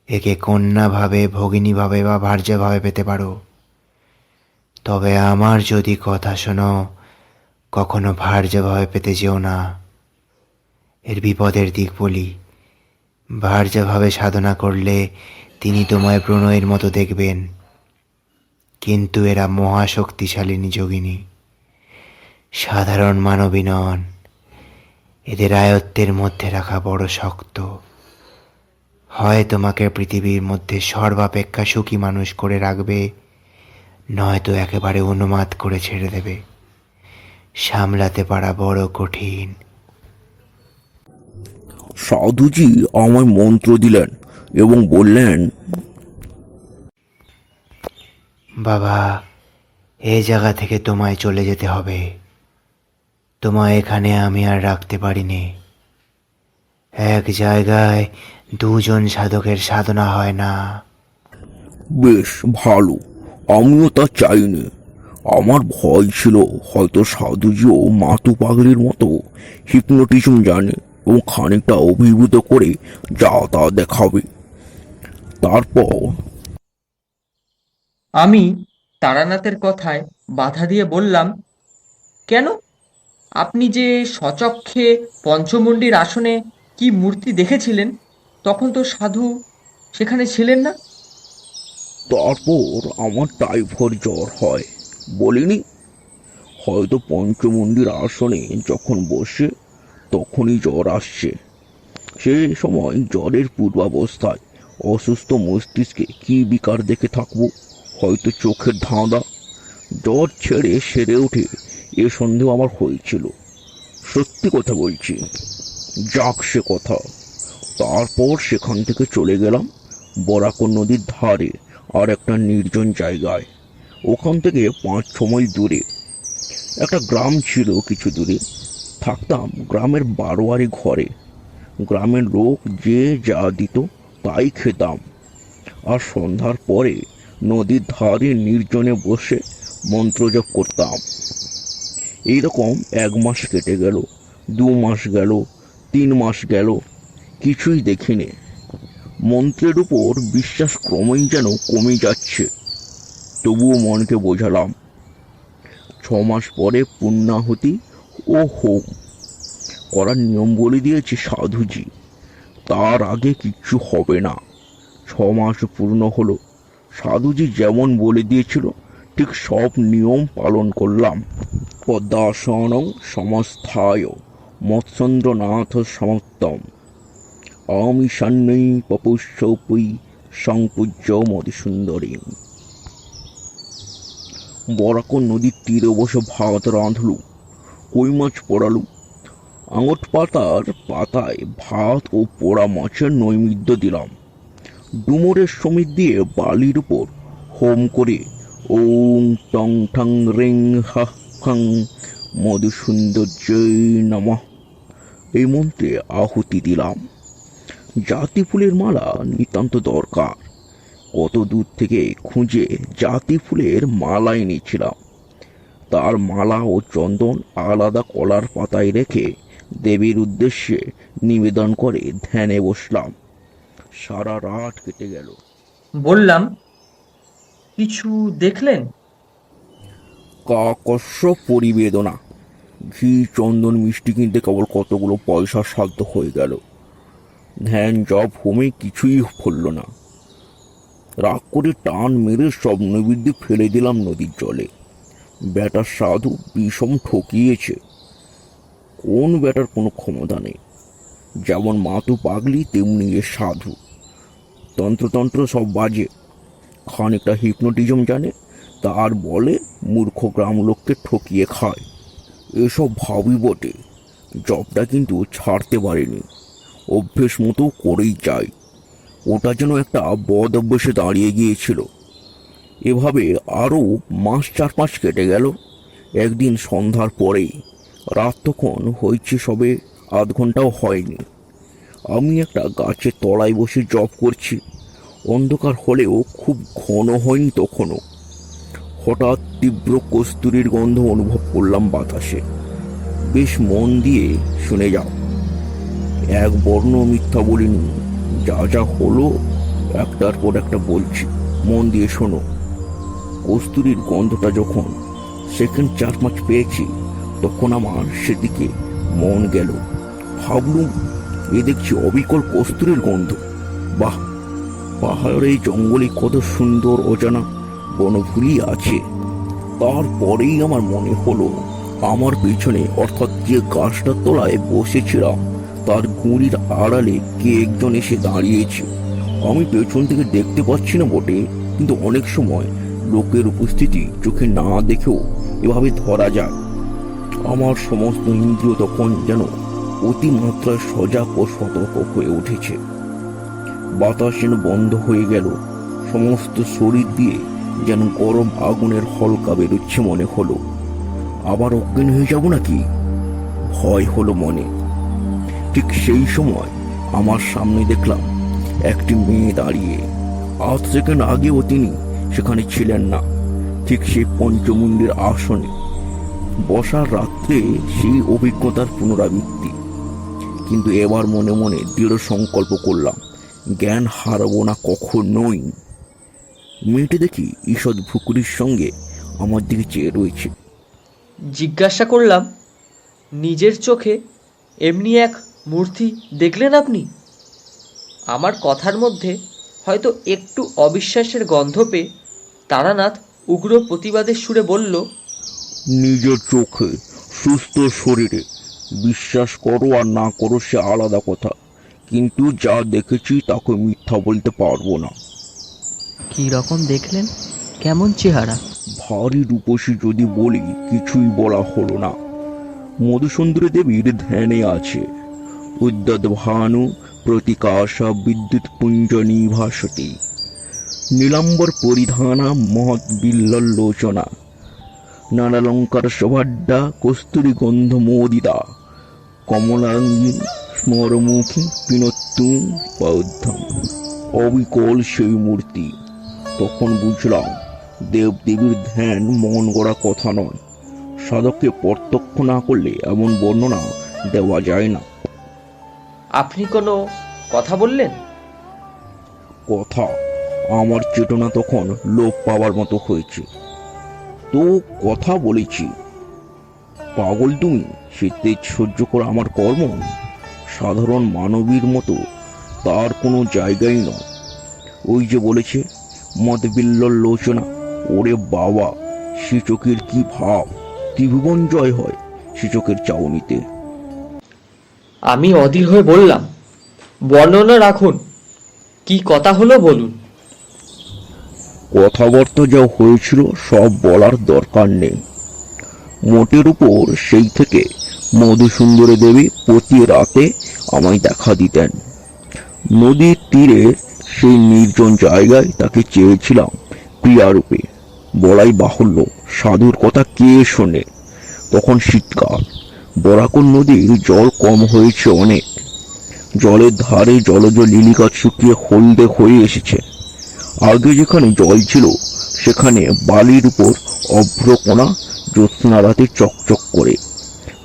একে কন্যাভাবে, ভগিনীভাবে বা ভার্যাভাবে পেতে পারো। তবে আমার যদি কথা শোনো, কখনো ভার্যাভাবে পেতে যেও না। এর বিপদের দিক বলি। ভার্যাভাবে সাধনা করলে তিনি তোমায় প্রণয়ের মতো দেখবেন, কিন্তু এরা মহাশক্তিশালিনী যোগিনী, সাধারণ মানবী নন। এদের আয়ত্তের মধ্যে রাখা বড় শক্ত। হয় তোমাকে পৃথিবীর মধ্যে সর্বাপেক্ষা সুখী মানুষ করে রাখবে, নয়তো একেবারে উন্মাদ করে ছেড়ে দেবে। সামলাতে পারা বড় কঠিন। সাধুজি আমায় মন্ত্র দিলেন এবং বললেন, বাবা, এই জায়গা থেকে তোমায় চলে যেতে হবে। তোমায় এখানে আমি আর রাখতে পারিনি। এক জায়গায় দুজন সাধকের সাধনা হয় না। বেশ ভালো, আমিও তা চাইনি। আমার ভয় ছিল হয়তো সাধুজিও মাতু পাগলির মতো হিপনোটিজম জানে এবং খানিকটা অভিভূত করে যা তা দেখাবে। তারপর আমি তারানাথের কথায় বাধা দিয়ে বললাম, কেন? আপনি যে স্বচক্ষে পঞ্চমুণ্ডির আসনে কি মূর্তি দেখেছিলেন, তখন তো সাধু সেখানে ছিলেন না। তারপর আমার টাইফয়েড জ্বর হয়, বলিনি? হয়তো পঞ্চমুণ্ডির আসনে যখন বসে তখনই জ্বর আসছে। সে সময় জ্বরের পূর্বাবস্থায় অসুস্থ মস্তিষ্কে কি বিকার দেখে থাকবো? হয়তো চোখের ধাঁধা। জ্বর ছেড়ে সেরে ওঠে এ সন্দেহ আমার হয়েছিল। সত্যি কথা বলছি। যাক সে কথা। তারপর সেখান থেকে চলে গেলাম বরাকর নদীর ধারে আর একটা নির্জন জায়গায়। ওখান থেকে 5-6 মাইল দূরে একটা গ্রাম ছিল। কিছু দূরে থাকতাম গ্রামের বারোয়ারি ঘরে। গ্রামের লোক যে যা দিত তাই খেতাম, আর সন্ধ্যার পরে নদীর ধারে নির্জনে বসে মন্ত্রজপ করতাম। এইরকম 1 মাস কেটে গেল, 2 মাস গেল, 3 মাস গেল, কিছুই দেখিনি। মন্ত্রের উপর বিশ্বাস ক্রমেই যেন কমে যাচ্ছে। তবুও মনকে বোঝালাম 6 মাস পরে পুণ্যাহুতি ও হোম করার নিয়ম বলে দিয়েছে সাধুজি। তার আগে কিচ্ছু হবে না। 6 মাস পূর্ণ হলো। সাধুজি যেমন বলে দিয়েছিল ঠিক সব নিয়ম পালন করলাম। পদ্মাসনং সমস্থায় মৎস্যেন্দ্রনাথ সমর্তম আমি সান্নৈ পপুষ্যপুই সংপূজ্য মধুসুন্দরী। বরাকর নদীর তীরে বসে ভাত রাঁধলু, কই মাছ পোড়ালু। আঙট পাতার পাতায় ভাত ও পোড়া মাছের নৈবেদ্য দিলাম। ডুমুরের সমিত দিয়ে বালির উপর হোম করে ওং টং ঠং রিং হা হং মধুসুন্দর্যৈ নমঃ এই মন্ত্রে আহুতি দিলাম। জাতি ফুলের মালা নিতান্ত দরকার। কত দূর থেকে খুঁজে জাতি ফুলের মালা এনেছিলাম। তার মালা ও চন্দন আলাদা কলার পাতায় রেখে দেবীর উদ্দেশ্যে নিবেদন করে ধ্যানে বসলাম। সারা রাত কেটে গেল। বললাম, কিছু দেখলেন? কাকস্য পরিবেদনা। ঘি চন্দন মিষ্টি কিনতে কেবল কতগুলো পয়সার সাধ্য হয়ে গেল। ধ্যান জপ হোমে কিছুই ফলল না। রাগ করে টান মেরে সব নৈবেদ্য ফেলে দিলাম নদীর জলে। ব্যাটার সাধু বিষম ঠকিয়েছে। কোন ব্যাটার কোনো ক্ষমতা নেই। যেমন মাতু পাগলি তেমনি এ সাধু। তন্ত্রতন্ত্র সব বাজে, খানিকটা হিপনোটিজম জানে, তার বলে মূর্খ গ্রাম লোককে ঠকিয়ে খায়। এসব ভাবি বটে, জবটা কিন্তু ছাড়তে পারেনি, অভ্যেস মতো করেই যায়। ওটা যেন একটা বদ অভ্যেসে দাঁড়িয়ে গিয়েছিল। এভাবে আরও মাস 4-5 কেটে গেল। একদিন সন্ধ্যার পরেই, রাত তখন হয়েছে সবে আধ ঘন্টাও হয়নি, আমি একটা গাছের তলায় বসে জব করছি। অন্ধকার হলেও খুব ঘন হয়নি তখনও। হঠাৎ তীব্র কস্তুরীর গন্ধ অনুভব করলাম বাতাসে। বেশ মন দিয়ে শুনে যাও, এক বর্ণ মিথ্যা বলিনি। যা যা হলো একটার পর একটা বলছি, মন দিয়ে শোনো। কস্তুরীর গন্ধটা যখন সেকেন্ড 4-5 পেয়েছি, তখন আমার সেদিকে মন গেল। ভাবলুম, এ দেখছি অবিকল কস্তুরীর গন্ধ। বাহ, পাহাড়ের এই জঙ্গলে কত সুন্দর অজানা বনফুলি আছে। তারপরেই আমার মনে হলো, আমার পেছনে অর্থাৎ যে গাছটার তলায় বসেছিলাম তার গুঁড়ির আড়ালে কে একজন এসে দাঁড়িয়েছে। আমি পেছন থেকে দেখতে পাচ্ছি না বটে, কিন্তু অনেক সময় লোকের উপস্থিতি চোখে না দেখেও এভাবে ধরা যায়। আমার সমস্ত ইন্দ্রিয় তখন যেন অতিমাত্রায় সজাগ ও সতর্ক হয়ে উঠেছে। বাতাস যেন বন্ধ হয়ে গেল। সমস্ত শরীর দিয়ে যেন গরম আগুনের হলকা বেরোচ্ছে মনে হলো। আবার অজ্ঞান হয়ে যাব নাকি ভয় হলো মনে। ঠিক সেই সময় আমার সামনে দেখলাম একটি মেয়ে দাঁড়িয়ে। আধ সেকেন্ড আগেও তিনি সেখানে ছিলেন না, ঠিক সেই পঞ্চমুণ্ডের আসনে বসার রাত্রে সেই অভিজ্ঞতার পুনরাবৃত্তি। কিন্তু এবার মনে মনে দৃঢ় সংকল্প করলাম, জ্ঞান হারাবো না কখনোই। মেয়েটি দেখি ঈষৎ ভুকুরির সঙ্গে আমার দিকে চেয়ে রয়েছে। জিজ্ঞাসা করলাম, নিজের চোখে এমনি এক মূর্তি দেখলেন আপনি? আমার কথার মধ্যে হয়তো একটু অবিশ্বাসের গন্ধ পেয়ে তারানাথ উগ্র প্রতিবাদের সুরে বলল, নিজের চোখে সুস্থ শরীরে বিশ্বাস করো আর না করো সে আলাদা কথা, কিন্তু যা দেখেছি তাকে মিথ্যা বলতে পারবো না। কি রকম দেখলেন? কেমন চেহারা? ভারী রূপসী যদি বলি কিছুই বলা হলো না। মধুসুন্দরী দেবীর ধ্যানে আছে। উদ্যত ভানু প্রতিকাশা বিদ্যুৎ পুঞ্জ নিভাসতি। নীলাম্বর পরিধানা মহৎ বিল্লোচনা। নানালঙ্কার শোভাড্ডা কস্তুরী গন্ধ মোদিতা। কমলাঙ্গী স্মরমুখী পিনত্তুম পৌদ্ধম। অবিকল সেই মূর্তি। তখন বুঝলাম, দেবদেবীর ধ্যান মন গড়া কথা নয়। সাধককে প্রত্যক্ষ না করলে এমন বর্ণনা দেওয়া যায় না। আপনি কোনো কথা বললেন? কথা? আমার চেতনা তখন লোপ পাওয়ার মতো হয়েছে। তো কথা বলেছি। পাগল তুমি? সে তেজ সহ্য করা আমার কর্ম। সাধারণ মানবীর মতো তার কোনো জায়গাই নয়। ওই যে বলেছে মদ বিল্লোচনা। ওরে বাবা, সে চোখের কি ভাব! ত্রিভুবন জয় হয় সে চোখের চাউনিতে। আমি অধীর হয়ে বললাম, বর্ণনা রাখুন, কি কথা হলো বলুন। কথাবার্তা যা হয়েছিল সব বলার দরকার নেই। মোটের উপর সেই থেকে মধুসুন্দরী দেবী প্রতি রাতে আমায় দেখা দিতেন। নদীর তীরে সেই নির্জন জায়গায় তাকে চেয়েছিলাম প্রিয়ারূপে। বলাই বাহুল্য, সাধুর কথা কে শোনে? তখন শীতকাল, বরাকর নদীর জল কম হয়েছে অনেক। জলের ধারে জলজ লিলি গাছ শুকিয়ে হলদে হয়ে এসেছে। আগে যেখানে জল ছিল সেখানে বালির উপর অভ্রকণা জ্যোৎস্না রাতে চকচক করে।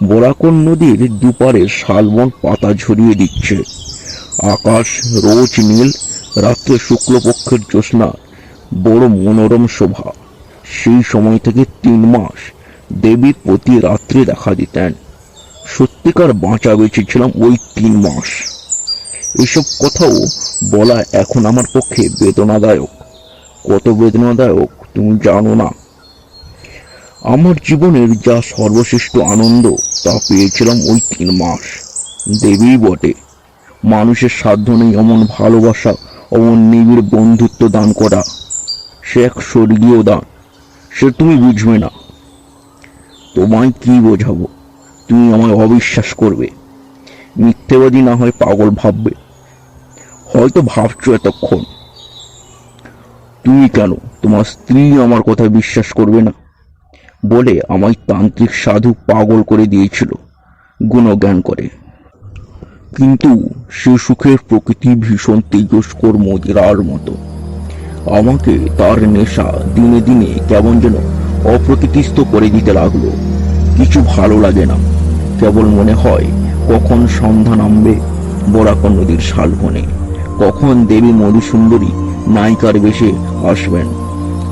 বরাকর নদীর দুপারে শালবন পাতা ঝরিয়ে দিচ্ছে। আকাশ রোজ নীল, রাত্রে শুক্লপক্ষের জ্যোৎস্না বড় মনোরম শোভা। সেই সময় থেকে 3 মাস দেবী প্রতি রাত্রে দেখা দিতেন। সত্যিকার বাঁচা বেঁচেছিলাম ওই 3 মাস। এসব কথাও বলা এখন আমার পক্ষে বেদনাদায়ক। কত বেদনাদায়ক তুমি জানো না। আমার জীবনের যা সর্বশ্রেষ্ঠ আনন্দ তা পেয়েছিলাম ওই 3 মাস। দেবী বটে, মানুষের সাধ্য নেই অমন ভালোবাসা, অমন নিবিড় বন্ধুত্ব দান করা। সে এক স্বর্গীয় দান, সে তুমি বুঝবে না। তোমায় কি বোঝাবো? তুমি আমায় অবিশ্বাস করবে, মিথ্যেবাদী না হয় পাগল ভাববে। হয়তো ভাবছো এতক্ষণ, তুমি কেন, তোমার স্ত্রী আমার কথা বিশ্বাস করবে না বলে আমায় তান্ত্রিক সাধু পাগল করে দিয়েছিল গুণজ্ঞান করে। কিন্তু সে সুখের প্রকৃতি ভীষণ তেজস্কর মদিরার মতো। আমাকে তার নেশা দিনে দিনে কেমন যেন অপ্রকৃতিস্থ করে দিতে লাগলো। কিছু ভালো লাগে না, কেবল মনে হয় কখন সন্ধ্যা নামবে বরাকর নদীর শালবনে, কখন দেবী মধুসুন্দরী নায়িকার বেশে আসবেন।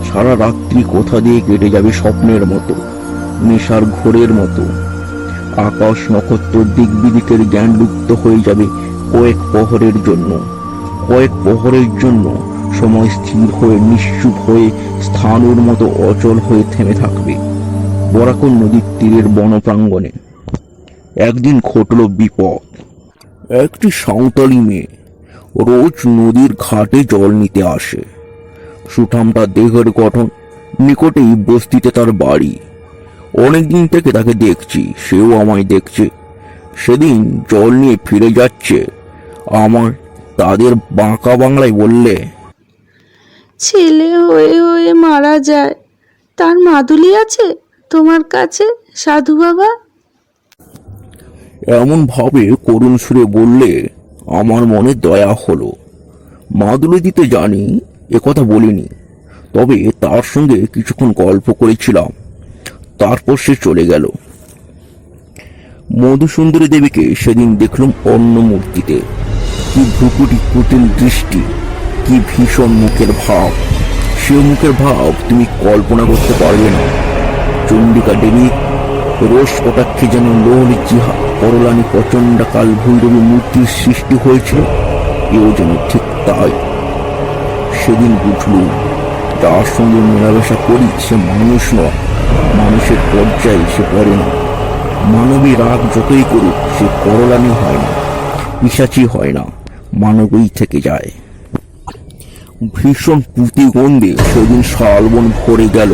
সারা রাত্রি কোথা দিয়ে কেটে যাবে স্বপ্নের মতো, নেশার ঘোরের মতো। আকাশ নক্ষত্র দিক বিদিকের জ্ঞান লুপ্ত হয়ে যাবে কয়েক প্রহরের জন্য। কয়েক প্রহরের জন্য সময় স্থির হয়ে নিশ্চুপ হয়ে স্থানুর মতো অচল হয়ে থেমে থাকবে বরাকর নদীর তীরের বনপ্রাঙ্গণে। একদিন ঘটল বিপদ। একটি সাঁওতালি মেয়ে রোজ নদীর ঘাটে জল নিতে আসে। সুঠামটা দেহের গঠন, নিকটেই বস্তিতে তার বাড়ি। অনেকদিন থেকে তাকে দেখছি, সেও আমায় দেখছে। সেদিন জল নিয়ে ফিরে যাচ্ছে আমার তাদের বাঁকা বাংলায় বললে, ছেলে হয়ে হয়ে মারা যায়, তার মাদুলি আছে তোমার কাছে সাধু বাবা? এমন ভাবে করুণ সুরে বললে আমার মনে দয়া হলো। মাদুলি দিতে জানি একথা বলিনি, তবে তার সঙ্গে কিছুক্ষণ গল্প করেছিলাম। তারপর সে চলে গেল। মধুসুন্দরী দেবীকে সেদিন দেখলাম অন্য মূর্তিতে। কি ভ্রুকুটি কুটিল দৃষ্টি, কি ভীষণ মুখের ভাব। সে মুখের ভাব তুমি কল্পনা করতে পারবে না। চণ্ডিকা দেবী রোষ কটাক্ষে যেন লোল জিহা করলানি প্রচণ্ড কাল ভৈরবী মূর্তির সৃষ্টি হয়েছিল, এও যেন ঠিক তাই। সেদিন বুঝলুম, যার সঙ্গে মেলামেশা করি সে মানুষ নয়, মানুষের পর্যায়ে সে পড়ে না। মানবী রাগ যতই করুক সে করলানি হয় না, পিশাচি হয় না, মানবই থেকে যায়। ভীষণ প্রতিগন্ধে সেদিন শালবন ভরে গেল।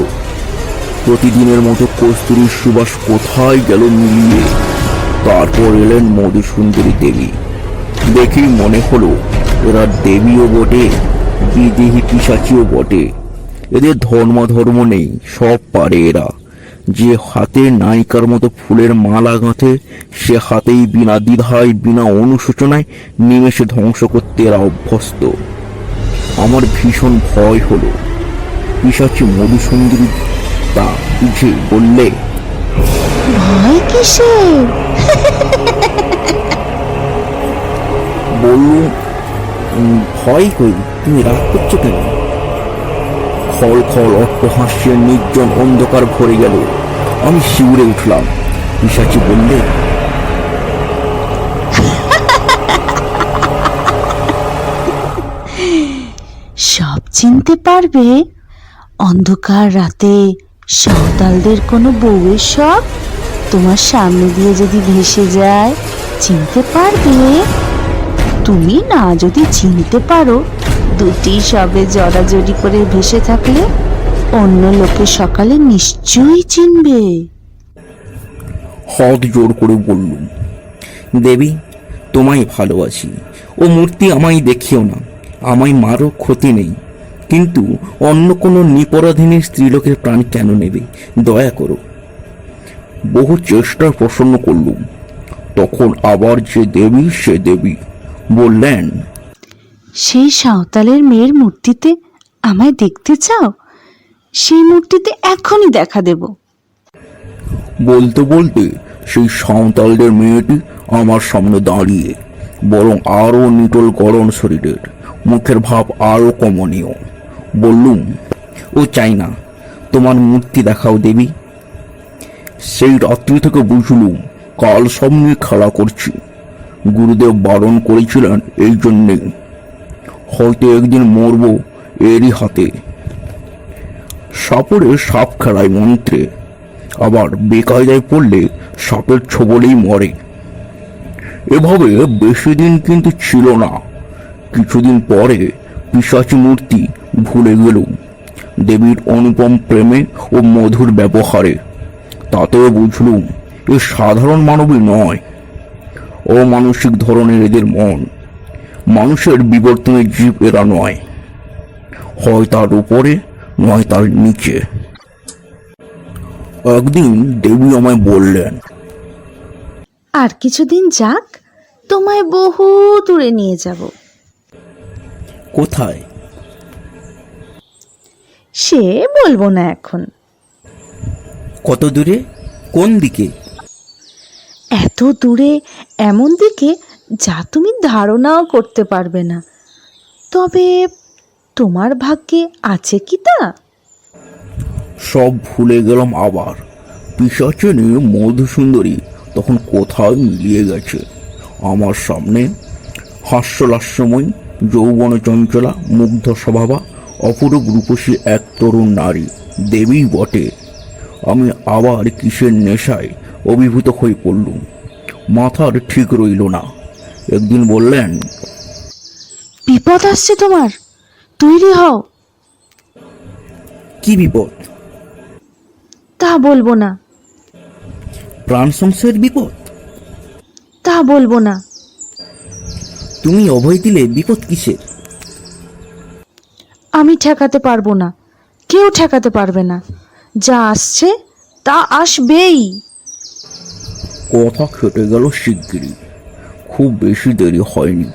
প্রতিদিনের মতো কস্তুরীর সুবাস কোথায় গেল মিলিয়ে। তারপর এলেন মধুসুন্দরী দেবী। দেখেই মনে হলো এরা দেবীও বটে, বিদেহী পিশাচিও বটে। এদের ধর্ম নেই, সব পারে এরা। যে হাতে নায়িকার মতো ফুলের মালা গাঁথে, সে হাতেই বিনা দ্বিধায় বিনা অনুশোচনায় নিমেষে ধ্বংস করতে এরা অভ্যস্ত। আমার ভীষণ ভয় হলো। পিশাচি মধুসুন্দরী তা বুঝে বললে, ভয় কিসের? বললুম, ভয় কই, তুমি রাগ করছো কেন? খল খল অট্টহাস্যের নির্জন অন্ধকার ভরে গেল। আমি শিউরে উঠলাম। পিশাচি বললে, সব চিনতে পারবে? অন্ধকার রাতে সাঁওতালদের কোনো বউয়ের সব তোমার সামনে দিয়ে যদি ভেসে যায়, চিনতে পারবে? তুমি না যদি চিনতে পারো, দুটি সবে জড়াজড়ি করে ভেসে থাকলে অন্য লোকে সকালে নিশ্চয়ই চিনবে। হাত জোর করে বললুম, দেবী তোমায় ভালোবাসি। ও মূর্তি আমায় দেখিও না, আমায় মারও, ক্ষতি নেই। কিন্তু অন্য কোনো নিপরাধীনের স্ত্রীলোকের প্রাণ কেন নেবে? দয়া করো। বহু চেষ্টার প্রসন্ন করলুম। তখন আবার যে দেবী সে দেবী বললেন, সেই সাঁওতালের মেয়ের মূর্তিতে আমায় দেখতে চাও? সেই মূর্তিতে এখনই দেখা দেব। বলতে বলতে সেই সাঁওতালদের মেয়েটি আমার সামনে দাঁড়িয়ে, বরং আরো নিটল গড়ন শরীরের, মুখের ভাব আরো কমনীয়। বললুম, ও চাই না, তোমার মূর্তি দেখাও দেবী। সেই রাত্রি থেকে বুঝলুম কাল সব নিয়ে খেলা করছি। গুরুদেব বারণ করেছিলেন এই জন্যে, হয়তো একদিন মরব এরই হাতে। সাপরে সাপ খেলায় মন্ত্রে, আবার বেকায়দায় পড়লে সাপের ছোবলেই মরে। এভাবে বেশি দিন কিন্তু ছিল না। কিছুদিন পরে পিশাচী মূর্তি ভুলে গেলুম দেবীর অনুপম প্রেমে ও মধুর ব্যবহারে। তাতেও বুঝলুম এ সাধারণ মানবী নয়, অমানসিক ধরনের এদের মন। মানুষের বিবর্তনের জীব এরা নয়, হয় তার উপরে নয় তার নিচে। একদিন দেবী আমায় বললেন, আর কিছুদিন যাক, তোমায় বহু দূরে নিয়ে যাব। কোথায়? সে বলবো না এখন। কত দূরে? কোন দিকে? এত দূরে, এমন দিকে যা তুমি ধারণাও করতে পারবে না। তবে তোমার ভাগ্যে আছে কি তা? সব ভুলে গেলাম আবার। পিশাচিনী মধুসুন্দরী তখন কোথায় মিলিয়ে গেছে আমার সামনে। হাস্যলাস্যময় যৌবন চঞ্চলা মুগ্ধ স্বভাবা অপরূপ রূপসী এক তরুণ নারী, দেবী বটে। আমি আবার কিসের নেশায় অভিভূত হয়ে পড়লুম, মাথার ঠিক রইল না। একদিন বললেন, বিপদ আসছে তোমার, তৈরি হও। কি বিপদ? তা বলবো না। প্রাণ সংশয়ের বিপদ? তা বলবো না। তুমি অভয় দিলে বিপদ কিসের? আমি ঠেকাতে পারবো না, কেউ ঠেকাতে পারবে না। যা আসছে তা আসবেই। কথা খেটে গেল শিগগিরই। খুব বেশি দেরি হয়নি।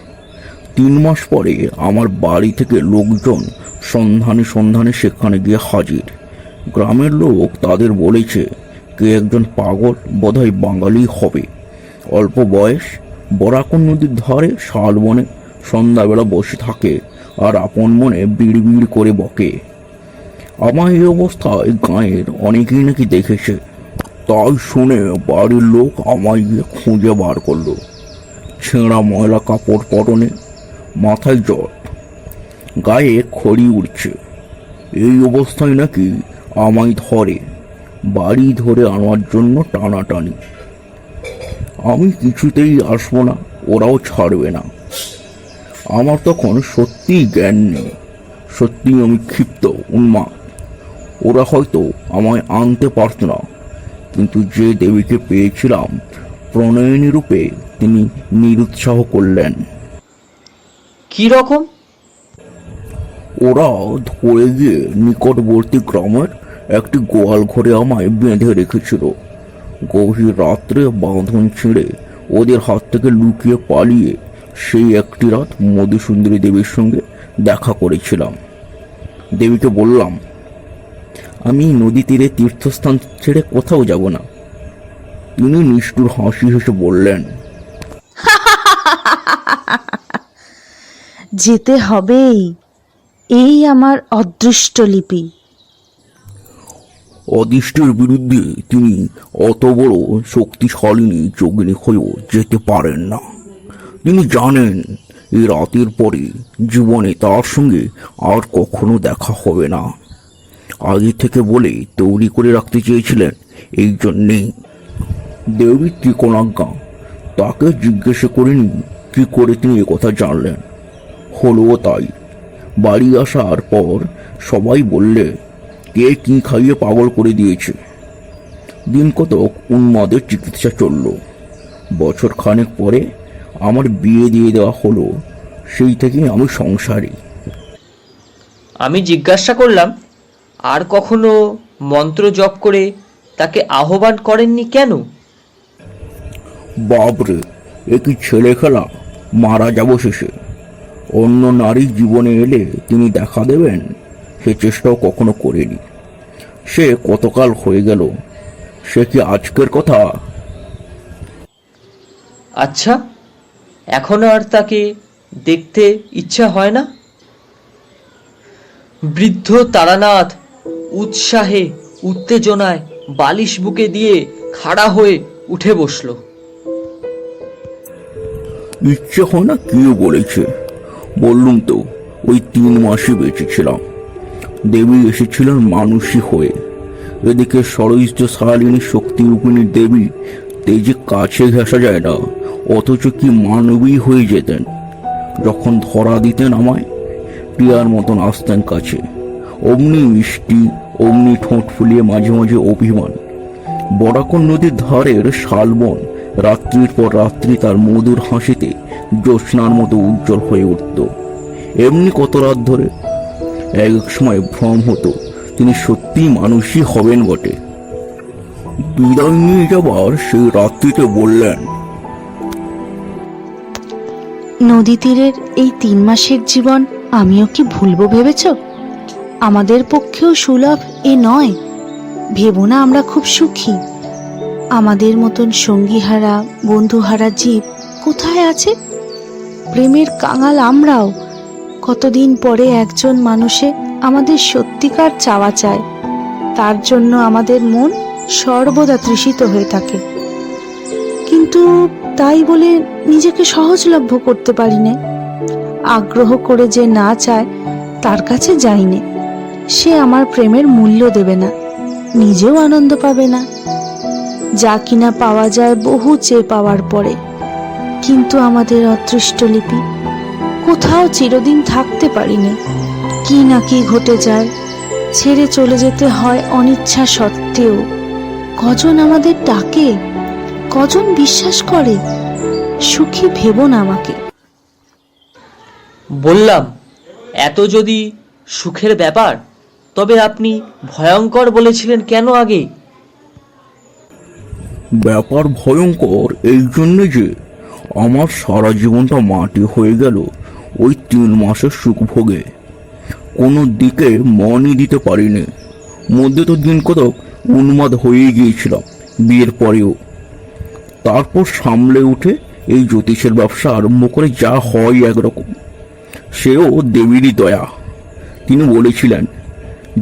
3 মাস পরে আমার বাড়ি থেকে লোকজন সন্ধানে সন্ধানে সেখানে গিয়ে হাজির। গ্রামের লোক তাদের বলেছে কে একজন পাগল, বোধহয় বাঙালি হবে, অল্প বয়স, বরাকন নদীর ধারে শালবনে সন্ধ্যাবেলা বসে থাকে আর আপন মনে বিড় বিড় করে বকে। আমার এই অবস্থায় গাঁয়ের অনেকেই নাকি দেখেছে। তাই শুনে বাড়ির লোক আমায় গিয়ে খুঁজে বার করলো। ছেঁড়া ময়লা কাপড় পরনে, মাথায় জট, গায়ে খড়ি উঠছে। এই অবস্থায় নাকি আমায় ধরে বাড়ি ধরে আনার জন্য টানাটানি। আমি কিছুতেই আসবো না, ওরাও ছাড়বে না। আমার তখন সত্যিই জ্ঞান নেই, সত্যিই আমি ক্ষিপ্ত, উন্মাদ। ওরা হয়তো আমায় আনতে পারত না, কিন্তু যে দেবীকে পেয়েছিলাম প্রণয়িনী রূপে, তিনি নিরুৎসাহ করলেন। কি রকম? ওরা ধরে গিয়ে নিকটবর্তী গ্রামের একটি গোয়াল ঘরে আমায় বেঁধে রেখেছিল। গভীর রাত্রে বাঁধন ছিঁড়ে ওদের হাত থেকে লুকিয়ে পালিয়ে সেই একটি রাত মধুসুন্দরী দেবীর সঙ্গে দেখা করেছিলাম। দেবীকে বললাম, আমি নদী তীরে তীর্থস্থান ছেড়ে কোথাও যাব না। তিনি নিষ্ঠুর হাসি হেসে বললেন, যেতে হবেই, এই আমার অদৃষ্ট লিপি। অদৃষ্টের বিরুদ্ধে তিনি অত বড় শক্তিশালিনী যোগিনী হয়েও যেতে পারেন না। তিনি জানেন এই রাতের পরে জীবনে তার সঙ্গে আর কখনো দেখা হবে না। আগে থেকে বলে তৈরি করে রাখতে চেয়েছিলেন। এই জন্যেই দেবী ত্রিকোণাজ্ঞা, তাকে জিজ্ঞাসা করিনি কি করে তিনি একথা জানলেন। হলো তাই। বাড়ি আসার পর সবাই বললে কে কি খাইয়ে পাগল করে দিয়েছে। দিন কতক উন্মাদের চিকিৎসা চলল। বছর খানেক পরে আমার বিয়ে দিয়ে দেওয়া হলো। সেই থেকে আমি সংসারী। আমি জিজ্ঞাসা করলাম, আর কখনো মন্ত্র জপ করে তাকে আহ্বান করেননি কেন? বাবরে, এ কি ছেলে খেলা! মারা যাব শেষে। অন্য নারী জীবনে এলে তিনি দেখা দেবেন, সে চেষ্টাও কখনো করেনি। সে কতকাল হয়ে গেল, সে কি আজকের কথা? আচ্ছা, এখনো আর তাকে দেখতে ইচ্ছা হয় না? বৃদ্ধ তারানাথ উৎসাহে উত্তেজনায় বালিশ বুকে দিয়ে খাড়া হয়ে উঠে বসলো। ইচ্ছে হয় না, কে বলেছে? বললুম তো, ওই 3 মাসই বেঁচেছিলাম। দেবী এসেছিলেন মানুষই হয়ে। এদিকে ষড়যন্ত্র শালিনী শক্তিরূপিণী দেবী তেজে কাছে ঘেঁষা যায় না, অথচ কি মানবী হয়ে যেতেন। যখন ধরা দিতেন আমায়, টিয়ার মতন আসতেন কাছে। অমনি মিষ্টি, অমনি ঠোঁট ফুলিয়ে মাঝে মাঝে অভিমান। বরাকর নদীর ধারের শালবন রাত্রির পর রাত্রি তার মধুর হাসিতে জ্যোৎস্নার মতো উজ্জ্বল হয়ে উঠত। এমনি কত রাত ধরে এক এক সময় ভ্রম হতো তিনি সত্যিই মানুষই হবেন বটে। বিদায় নিয়ে যাবার সেই রাত্রিতে বললেন, নদী তীরের এই 3 মাসের জীবন আমিও কি ভুলবো ভেবেছ? আমাদের পক্ষেও সুলভ এ নয়। ভেবো না আমরা খুব সুখী। আমাদের মতন সঙ্গীহারা বন্ধুহারা জীব কোথায় আছে? প্রেমের কাঙাল আমরাও। কতদিন পরে একজন মানুষে আমাদের সত্যিকার চাওয়া চায়, তার জন্য আমাদের মন সর্বদা তৃষিত হয়ে থাকে। কিন্তু তাই বলে নিজেকে সহজলভ্য করতে পারি না। আগ্রহ করে যে না চায় তার কাছে যাইনে, সে আমার প্রেমের মূল্য দেবে না, নিজেও আনন্দ পাবে না। যা কিনা পাওয়া যায় বহু চেয়ে পাওয়ার পরে। কিন্তু আমাদের অদৃষ্ট লিপি কোথাও চিরদিন থাকতে পারিনি। কি না কি ঘটে যায়, ছেড়ে চলে যেতে হয় অনিচ্ছা সত্ত্বেও। কজন আমাদের ডাকে, কজন বিশ্বাস করে। সুখী ভেবো না আমাকে। বললাম, এত যদি সুখের ব্যাপার, তবে আপনি ভয়ঙ্কর বলেছিলেন কেন আগে? ব্যাপার ভয়ঙ্কর এই জন্য যে আমার সারা জীবনটা মাটি হয়ে গেল ওই 3 মাসের সুখ ভোগে। কোনো দিকে মনই দিতে পারিনি। মধ্যে তো দিন কতক উন্মাদ হয়ে গিয়েছিলাম বিয়ের পরেও। তারপর সামলে উঠে এই জ্যোতিষের ব্যবসা আরম্ভ করে যা হয় একরকম। সেও দেবীরই দয়া। তিনি বলেছিলেন,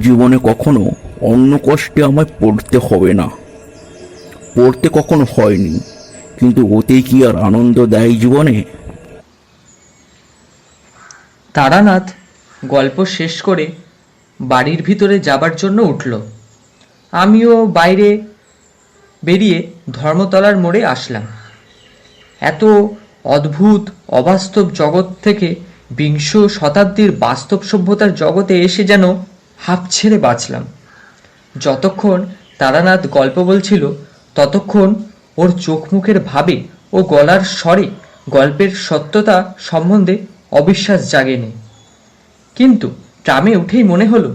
জীবনে কখনো অন্য কষ্টে আমায় পড়তে হবে না। পড়তে কখনো হয়নি, কিন্তু ওতেই কি আর আনন্দ দেয় জীবনে? তারানাথ গল্প শেষ করে বাড়ির ভিতরে যাবার জন্য উঠল। আমিও বাইরে বেরিয়ে ধর্মতলার মোড়ে আসলাম। এত অদ্ভুত অবাস্তব জগৎ থেকে বিংশ শতাব্দীর বাস্তব সভ্যতার জগতে এসে যেন হাঁপ ছেড়ে বাঁচলাম। যতক্ষণ তারানাথ গল্প বলছিল ততক্ষণ ওর চোখ মুখের ভাবে ও গলার স্বরে গল্পের সত্যতা সম্বন্ধে অবিশ্বাস জাগেনি। কিন্তু ট্রামে উঠেই মনে হলো,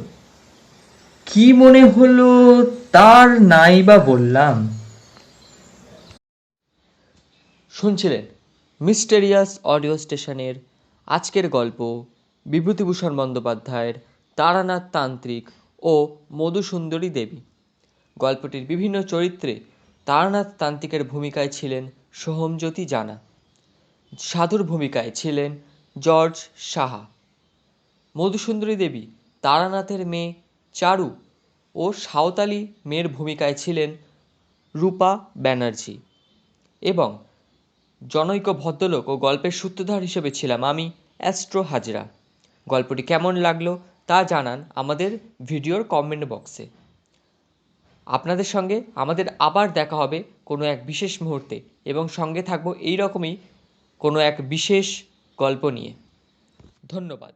কি মনে হলো তার নাই বা বললাম। শুনছিলেন মিস্টেরিয়াস অডিও স্টেশনের আজকের গল্প বিভূতিভূষণ বন্দ্যোপাধ্যায়ের তারানাথ তান্ত্রিক ও মধুসুন্দরী দেবী। গল্পটির বিভিন্ন চরিত্রে তারানাথ তান্ত্রিকের ভূমিকায় ছিলেন সোহমজ্যোতি জানা, সাধুর ভূমিকায় ছিলেন জর্জ সাহা, মধুসুন্দরী দেবী তারানাথের মেয়ে চারু ও সাঁওতালি মেয়ের ভূমিকায় ছিলেন রূপা ব্যানার্জি, এবং জনৈক ভদ্রলোক ও গল্পের সূত্রধার হিসেবে ছিলাম আমি, অ্যাস্ট্রো হাজরা। গল্পটি কেমন লাগলো তা জানান আমাদের ভিডিওর কমেন্ট বক্সে। আপনাদের সঙ্গে আমাদের আবার দেখা হবে কোনো এক বিশেষ মুহূর্তে, এবং সঙ্গে থাকবো এই রকমই কোনো এক বিশেষ গল্প নিয়ে। ধন্যবাদ।